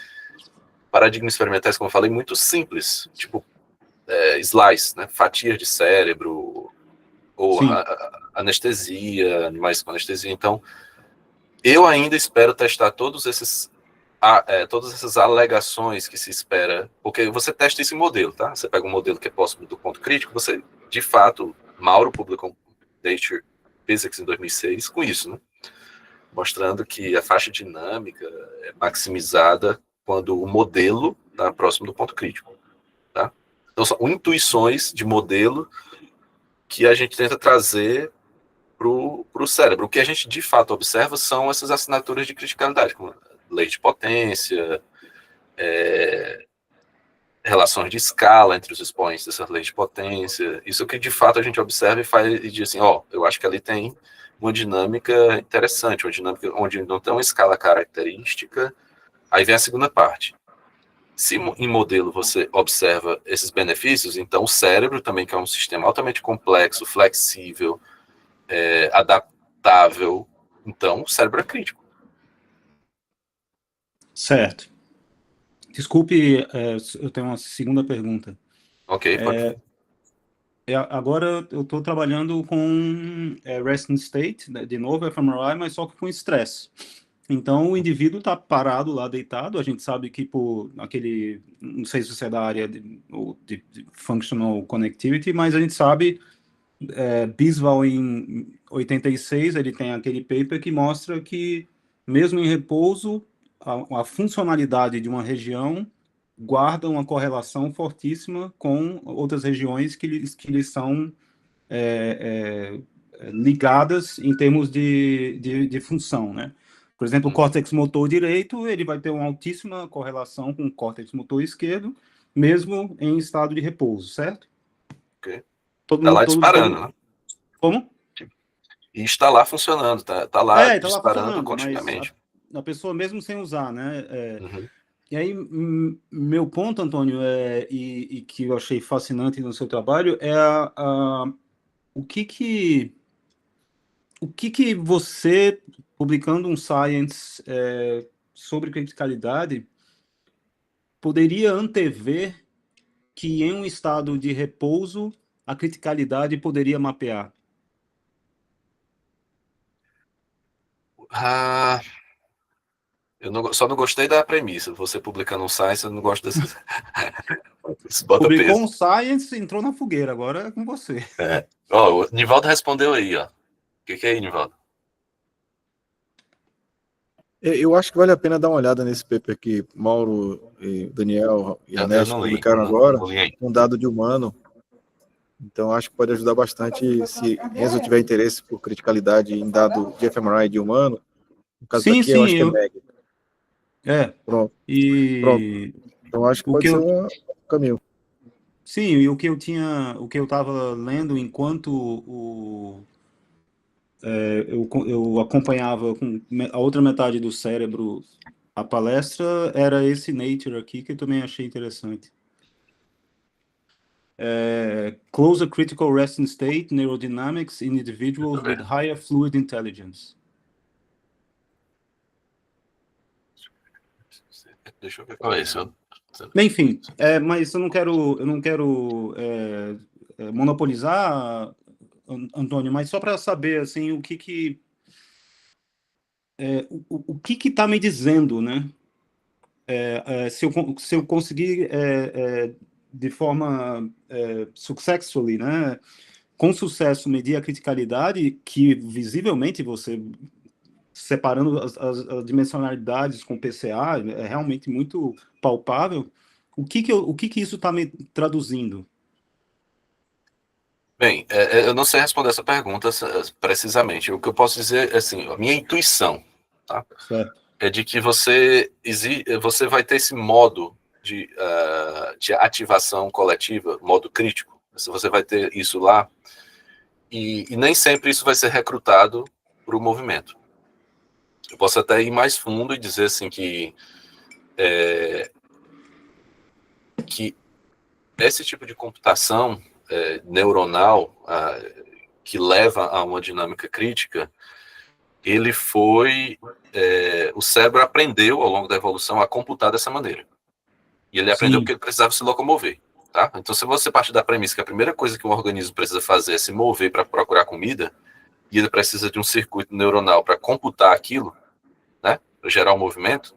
paradigmas experimentais, como eu falei, muito simples, tipo slice, né, fatias de cérebro, ou anestesia, animais com anestesia. Então, eu ainda espero testar todas essas alegações que se espera, porque você testa esse modelo, tá? Você pega um modelo que é próximo do ponto crítico, você, de fato, Mauro publicou um Nature Physics em 2006 com isso, né? Mostrando que a faixa dinâmica é maximizada quando o modelo está próximo do ponto crítico, tá? Então, são intuições de modelo que a gente tenta trazer para o cérebro. O que a gente, de fato, observa são essas assinaturas de criticalidade, como lei de potência, relações de escala entre os expoentes dessas leis de potência. Isso que de fato a gente observa e diz assim, eu acho que ali tem uma dinâmica interessante, uma dinâmica onde não tem uma escala característica. Aí vem a segunda parte. Se em modelo você observa esses benefícios, então o cérebro também, que é um sistema altamente complexo, flexível, adaptável, então o cérebro é crítico. Certo. Desculpe, eu tenho uma segunda pergunta. Ok, pode. Agora eu estou trabalhando com resting state, né, de novo, fMRI, mas só que com estresse. Então, o indivíduo está parado lá, deitado. A gente sabe que por aquele, não sei se você é da área de functional connectivity, mas a gente sabe, Bisval em 86, ele tem aquele paper que mostra que, mesmo em repouso, a funcionalidade de uma região guarda uma correlação fortíssima com outras regiões que lhes são ligadas em termos de função, né? Por exemplo, o córtex motor direito, ele vai ter uma altíssima correlação com o córtex motor esquerdo, mesmo em estado de repouso, certo? Ok. Está lá disparando, né? Como? E está lá funcionando, está lá tá lá disparando funcionando, continuamente. Mas a pessoa mesmo sem usar, né? Uhum. E aí, meu ponto, Antônio, e que eu achei fascinante no seu trabalho, é o que você, publicando um Science sobre criticalidade, poderia antever que em um estado de repouso a criticalidade poderia mapear? Só não gostei da premissa. Você publicando um Science, eu não gosto desses. Publicou um Science, entrou na fogueira, agora é com você. O Nivaldo respondeu aí, ó. O que é aí, Nivaldo? Eu acho que vale a pena dar uma olhada nesse paper que Mauro, e Daniel e Ernesto publicaram agora, um dado de humano. Então, acho que pode ajudar bastante se Enzo tiver interesse por criticalidade em dado de fMRI de humano. No caso daqui, eu acho que é MEG. Pronto. Então, acho que pode ser um caminho. Sim, e o que eu estava lendo enquanto eu acompanhava com a outra metade do cérebro a palestra, era esse Nature aqui, que eu também achei interessante. Closer Critical Resting State, Neurodynamics in Individuals with Higher Fluid Intelligence. Deixa eu ver qual é isso. Enfim, mas eu não quero monopolizar, Antônio, mas só para saber assim, o que está me dizendo, né? Se eu conseguir de forma successfully, né, com sucesso, medir a criticalidade, que visivelmente você, separando as dimensionalidades com PCA, é realmente muito palpável. O que isso está me traduzindo? Bem, eu não sei responder essa pergunta precisamente. O que eu posso dizer é assim, a minha intuição, tá? É de que você vai ter esse modo de ativação coletiva, modo crítico. Você vai ter isso lá, e nem sempre isso vai ser recrutado para o movimento. Eu posso até ir mais fundo e dizer assim que esse tipo de computação neuronal que leva a uma dinâmica crítica, ele foi... o cérebro aprendeu ao longo da evolução a computar dessa maneira. E ele aprendeu porque ele precisava se locomover. Tá? Então, se você parte da premissa que a primeira coisa que um organismo precisa fazer é se mover para procurar comida, e ele precisa de um circuito neuronal para computar aquilo, né, para gerar o movimento,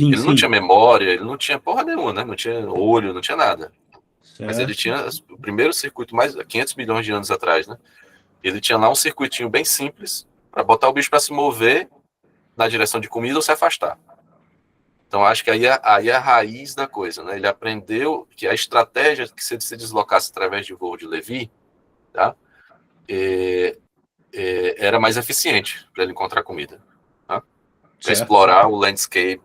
ele não tinha memória, ele não tinha porra nenhuma, né? Não tinha olho, não tinha nada. Mas ele tinha o primeiro circuito, mais 500 milhões de anos atrás, né? Ele tinha lá um circuitinho bem simples para botar o bicho para se mover na direção de comida ou se afastar. Então, acho que aí é a raiz da coisa, né? Ele aprendeu que a estratégia que se ele se deslocasse através de voo de Levi, tá? Era mais eficiente para ele encontrar comida, tá? Para explorar o landscape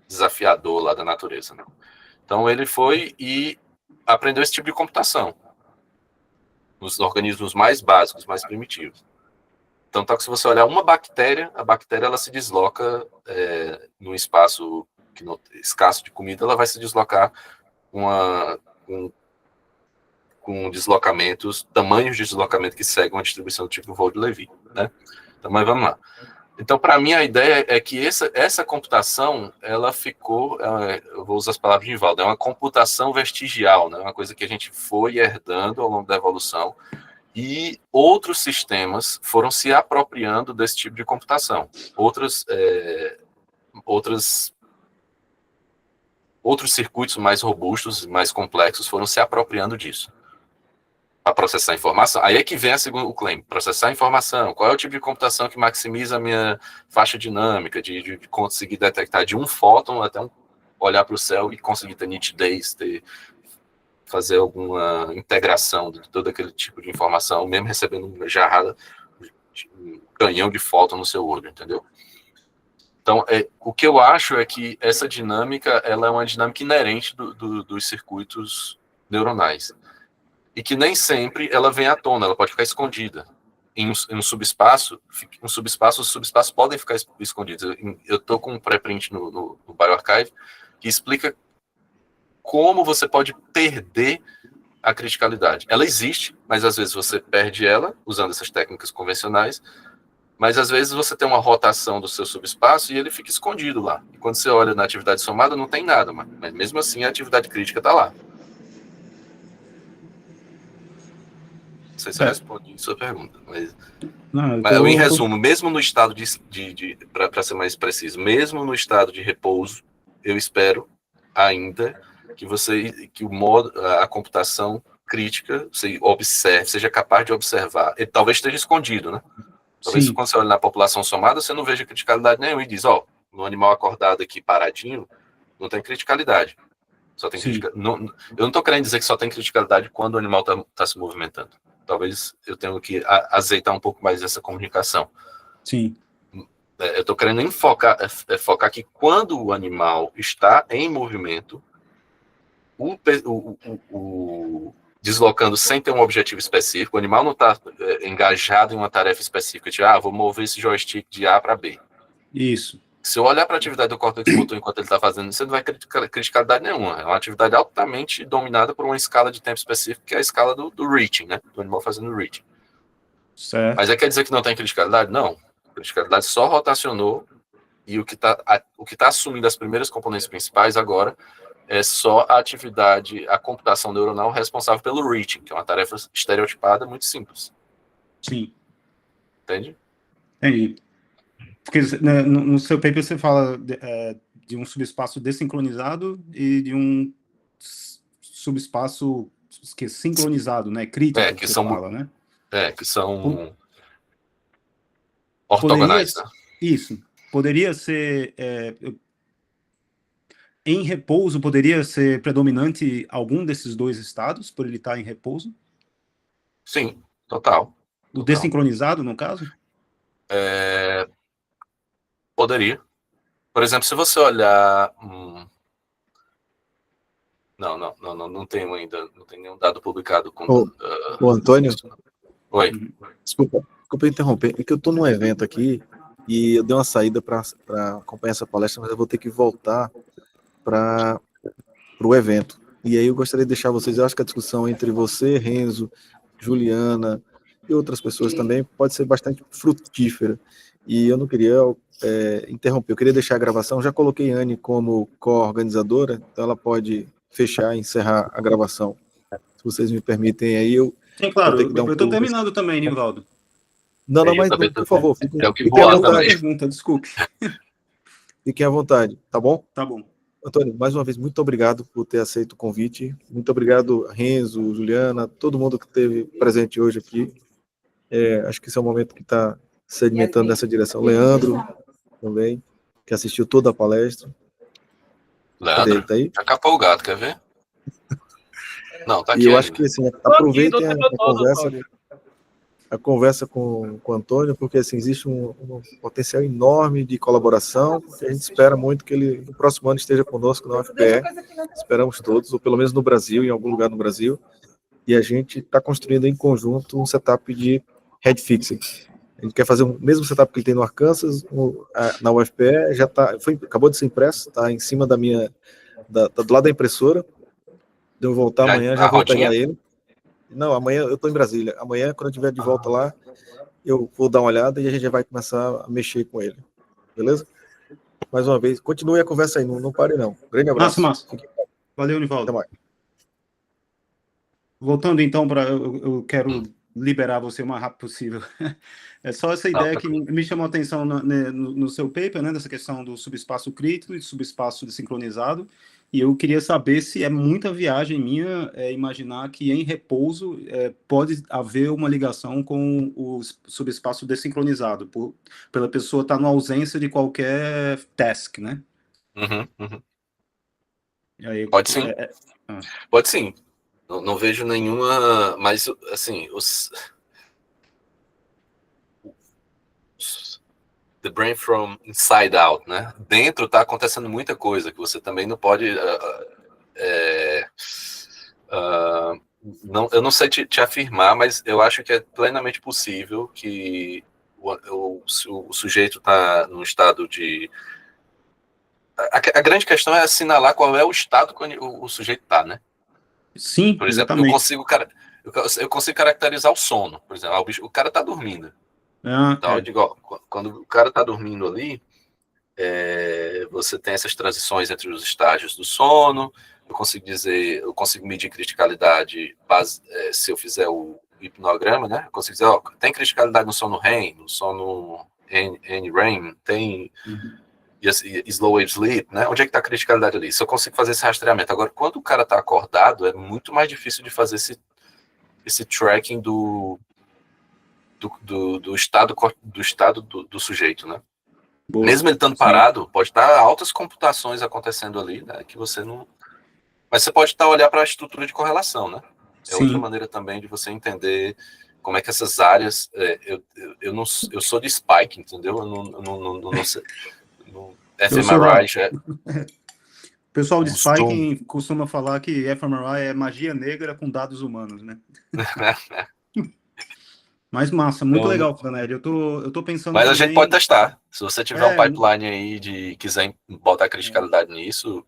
desafiador lá da natureza, né? Então ele foi e aprendeu esse tipo de computação nos organismos mais básicos, mais primitivos. Então, tá, que se você olhar uma bactéria, a bactéria ela se desloca num espaço escasso de comida, ela vai se deslocar com deslocamentos, tamanhos de deslocamento que seguem a distribuição do tipo Vaux-Levy, né? Então, mas vamos lá. Então, para mim, a ideia é que essa computação, ela ficou, eu vou usar as palavras de Nivaldo, é uma computação vestigial, né? Uma coisa que a gente foi herdando ao longo da evolução, e outros sistemas foram se apropriando desse tipo de computação. Outros circuitos mais robustos, mais complexos, foram se apropriando disso. Para processar informação. Aí é que vem o claim, processar informação. Qual é o tipo de computação que maximiza a minha faixa dinâmica, de conseguir detectar de um fóton até olhar para o céu e conseguir ter nitidez, fazer alguma integração de todo aquele tipo de informação, mesmo recebendo uma jarrada, um canhão de fóton no seu olho, entendeu? Então, o que eu acho é que essa dinâmica, ela é uma dinâmica inerente dos circuitos neuronais. E que nem sempre ela vem à tona, ela pode ficar escondida. Em um subespaço, os subespaços podem ficar escondidos. Eu estou com um pré-print no bioRxiv que explica como você pode perder a criticalidade. Ela existe, mas às vezes você perde ela, usando essas técnicas convencionais, mas às vezes você tem uma rotação do seu subespaço e ele fica escondido lá. E quando você olha na atividade somada, não tem nada, mas mesmo assim a atividade crítica está lá. Não sei se eu respondi a sua pergunta, mas em resumo, mesmo no estado para ser mais preciso, mesmo no estado de repouso, eu espero ainda que a computação crítica, você observe, seja capaz de observar. Ele talvez esteja escondido, né? Talvez quando você olha na população somada, você não veja criticalidade nenhuma e diz, no animal acordado aqui paradinho, não tem criticalidade. Só tem eu não estou querendo dizer que só tem criticalidade quando o animal está se movimentando. Talvez eu tenha que azeitar um pouco mais essa comunicação. Sim. Eu estou querendo focar que quando o animal está em movimento, deslocando sem ter um objetivo específico, o animal não está engajado em uma tarefa específica, de vou mover esse joystick de A para B. Isso. Se eu olhar para a atividade do córtex motor enquanto ele está fazendo isso, você não vai criticalidade nenhuma. É uma atividade altamente dominada por uma escala de tempo específica, que é a escala do reaching, né? Do animal fazendo o reaching. Certo. Mas quer dizer que não tem criticalidade? Não. A criticalidade só rotacionou e o que tá assumindo as primeiras componentes principais agora é só a atividade, a computação neuronal responsável pelo reaching, que é uma tarefa estereotipada muito simples. Sim. Entende? Entendi. Porque no seu paper você fala de um subespaço desincronizado e de um subespaço que é sincronizado, né? Crítico, que são, fala, né? Que são ortogonais, né? Isso. Poderia ser... em repouso, poderia ser predominante algum desses dois estados, por ele estar em repouso? Sim, total. O desincronizado, no caso? Poderia. Por exemplo, se você olhar... Não tenho ainda, não tem nenhum dado publicado. O Antônio? Oi. Desculpa interromper, é que eu estou num evento aqui e eu dei uma saída para acompanhar essa palestra, mas eu vou ter que voltar para o evento. E aí eu gostaria de deixar vocês, eu acho que a discussão entre você, Renzo, Juliana e outras pessoas também pode ser bastante frutífera. E eu não queria interromper, eu queria deixar a gravação, já coloquei a Anne como co-organizadora, então ela pode fechar e encerrar a gravação. Se vocês me permitem aí, Sim, claro, eu estou terminando também, Nivaldo. Não, mas por favor, fiquem à vontade. Pergunta, desculpe. Fiquem à vontade, tá bom? Tá bom. Antônio, mais uma vez, muito obrigado por ter aceito o convite. Muito obrigado, Renzo, Juliana, todo mundo que esteve presente hoje aqui. Acho que esse é o momento que está sedimentando nessa direção. Leandro, também, que assistiu toda a palestra. Leandro, tá aí? já capou o gato, quer ver? Não, tá aqui. E eu acho que, assim, aproveitem a conversa. a conversa com o Antônio, porque assim, existe um potencial enorme de colaboração, que a gente espera muito que ele, no próximo ano, esteja conosco na UFPE, esperamos todos, ou pelo menos no Brasil, em algum lugar no Brasil, e a gente está construindo em conjunto um setup de head fixing. A gente quer fazer o mesmo setup que ele tem no Arkansas, na UFPE, já acabou de ser impresso, está em cima do lado da impressora, de eu voltar amanhã, já vou pegar ele. Não, amanhã eu estou em Brasília. Amanhã, quando eu estiver de volta lá, eu vou dar uma olhada e a gente já vai começar a mexer com ele. Beleza? Mais uma vez, continue a conversa aí, não pare não. Grande abraço. Massa. Valeu, Nivaldo. Até mais. Voltando então para... Eu quero liberar você o mais rápido possível. É só essa ideia que me chamou a atenção no seu paper, né, dessa questão do subespaço crítico e subespaço desincronizado, e eu queria saber se é muita viagem minha imaginar que em repouso pode haver uma ligação com o subespaço desincronizado, pela pessoa estar na ausência de qualquer task, né? E aí, pode sim. Pode sim. Não vejo nenhuma, mas assim, the brain from inside out, né? Dentro está acontecendo muita coisa que você também não pode. Eu não sei te afirmar, mas eu acho que é plenamente possível que o sujeito está num estado de. A grande questão é assinalar qual é o estado que o sujeito está, né? Sim, por exemplo, exatamente. eu consigo caracterizar o sono. Por exemplo, o cara está dormindo. Então, eu digo, ó, quando o cara está dormindo ali, você tem essas transições entre os estágios do sono. Eu consigo medir criticalidade se eu fizer o hipnograma, né? Eu consigo dizer, ó, tem criticalidade no sono REM, no sono NREM, tem slow wave sleep, né? Onde é que está a criticalidade ali? Se eu consigo fazer esse rastreamento. Agora, quando o cara está acordado, é muito mais difícil de fazer esse tracking do estado do sujeito, né? Boa. Mesmo ele estando parado, pode estar altas computações acontecendo ali, né? Que você não... Mas você pode olhar para a estrutura de correlação, né? É outra maneira também de você entender como é que essas áreas... eu sou de Spike, entendeu? Eu não sei... fMRI já... O pessoal de Spike costuma falar que fMRI é magia negra com dados humanos, né? Mas massa, muito legal, Franelli. Eu tô pensando. Mas também... a gente pode testar. Se você tiver um pipeline aí de quiser botar criticalidade nisso.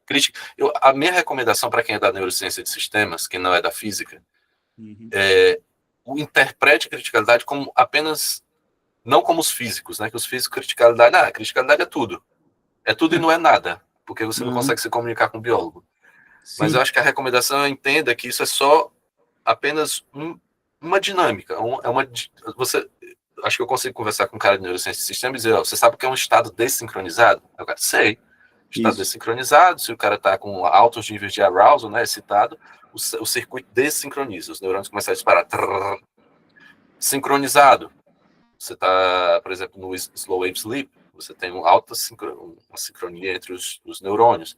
A minha recomendação para quem é da neurociência de sistemas, que não é da física, interprete criticalidade como apenas. Não como os físicos, né? Que os físicos, criticalidade é tudo. É tudo e não é nada, porque você não consegue se comunicar com o biólogo. Sim. Mas eu acho que a recomendação entenda que isso é só apenas uma dinâmica. Acho que eu consigo conversar com um cara de neurociência de sistema e dizer, você sabe o que é um estado desincronizado? Eu sei. Estado desincronizado, se o cara está com altos níveis de arousal, né, excitado, o circuito desincroniza, os neurônios começam a disparar. Sincronizado. Você está, por exemplo, no slow wave sleep, você tem uma sincronia entre os neurônios.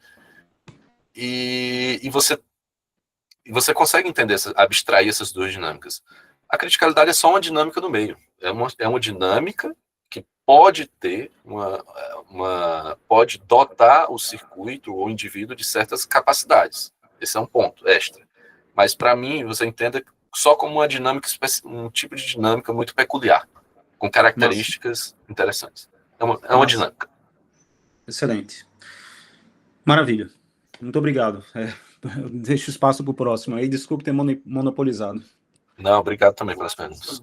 E você consegue entender, abstrair essas duas dinâmicas. A criticalidade é só uma dinâmica no meio. É uma dinâmica que pode ter pode dotar o circuito ou o indivíduo de certas capacidades. Esse é um ponto extra. Mas, para mim, você entenda só como uma dinâmica, um tipo de dinâmica muito peculiar, com características interessantes. É uma dinâmica. Excelente. Maravilha. Muito obrigado. Deixo espaço para o próximo. Aí, desculpe ter monopolizado. Não, obrigado também pelas perguntas.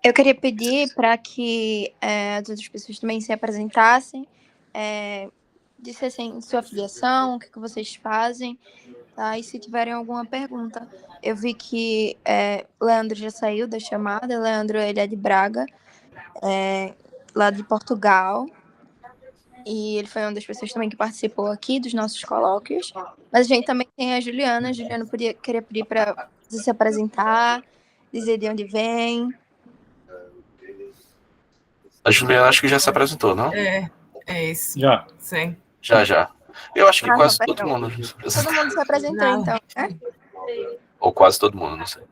Eu queria pedir para que as outras pessoas também se apresentassem, dissessem sua filiação, o que vocês fazem, tá? E se tiverem alguma pergunta. Eu vi que Leandro já saiu da chamada. Leandro, ele é de Braga, lá de Portugal. E ele foi uma das pessoas também que participou aqui dos nossos colóquios. Mas a gente também tem a Juliana. A Juliana queria pedir para você se apresentar, dizer de onde vem. A Juliana acho que já se apresentou, não? É isso. Já. Sim. Já. Eu acho que quase todo mundo. Todo mundo se apresentou, então, né? Ou quase todo mundo, não sei.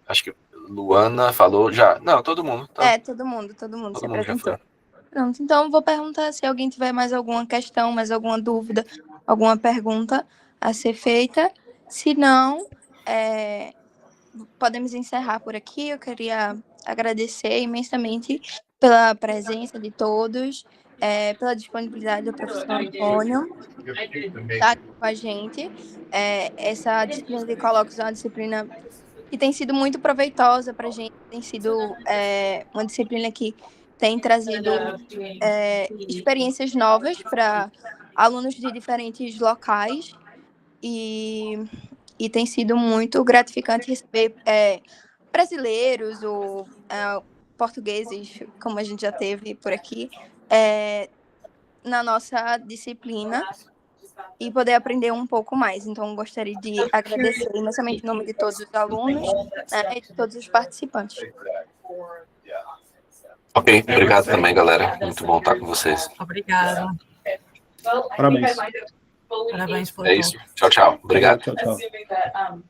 Acho que Luana falou já. Não, todo mundo. Tá. Todo mundo se Todo mundo já apresentou. foi. Pronto, então vou perguntar se alguém tiver mais alguma questão, mais alguma dúvida, alguma pergunta a ser feita. Se não, podemos encerrar por aqui. Eu queria agradecer imensamente pela presença de todos, pela disponibilidade do professor Antônio estar aqui com a gente. Essa disciplina de colóquios é uma disciplina que tem sido muito proveitosa para a gente, tem sido uma disciplina que tem trazido experiências novas para alunos de diferentes locais e tem sido muito gratificante receber brasileiros ou portugueses, como a gente já teve por aqui, na nossa disciplina e poder aprender um pouco mais. Então, gostaria de agradecer imensamente em nome de todos os alunos, e de todos os participantes. Ok, obrigado também, galera. Muito bom estar com vocês. Obrigada. Parabéns. Parabéns pelo É isso. Tchau, tchau. Obrigado. Tchau, tchau.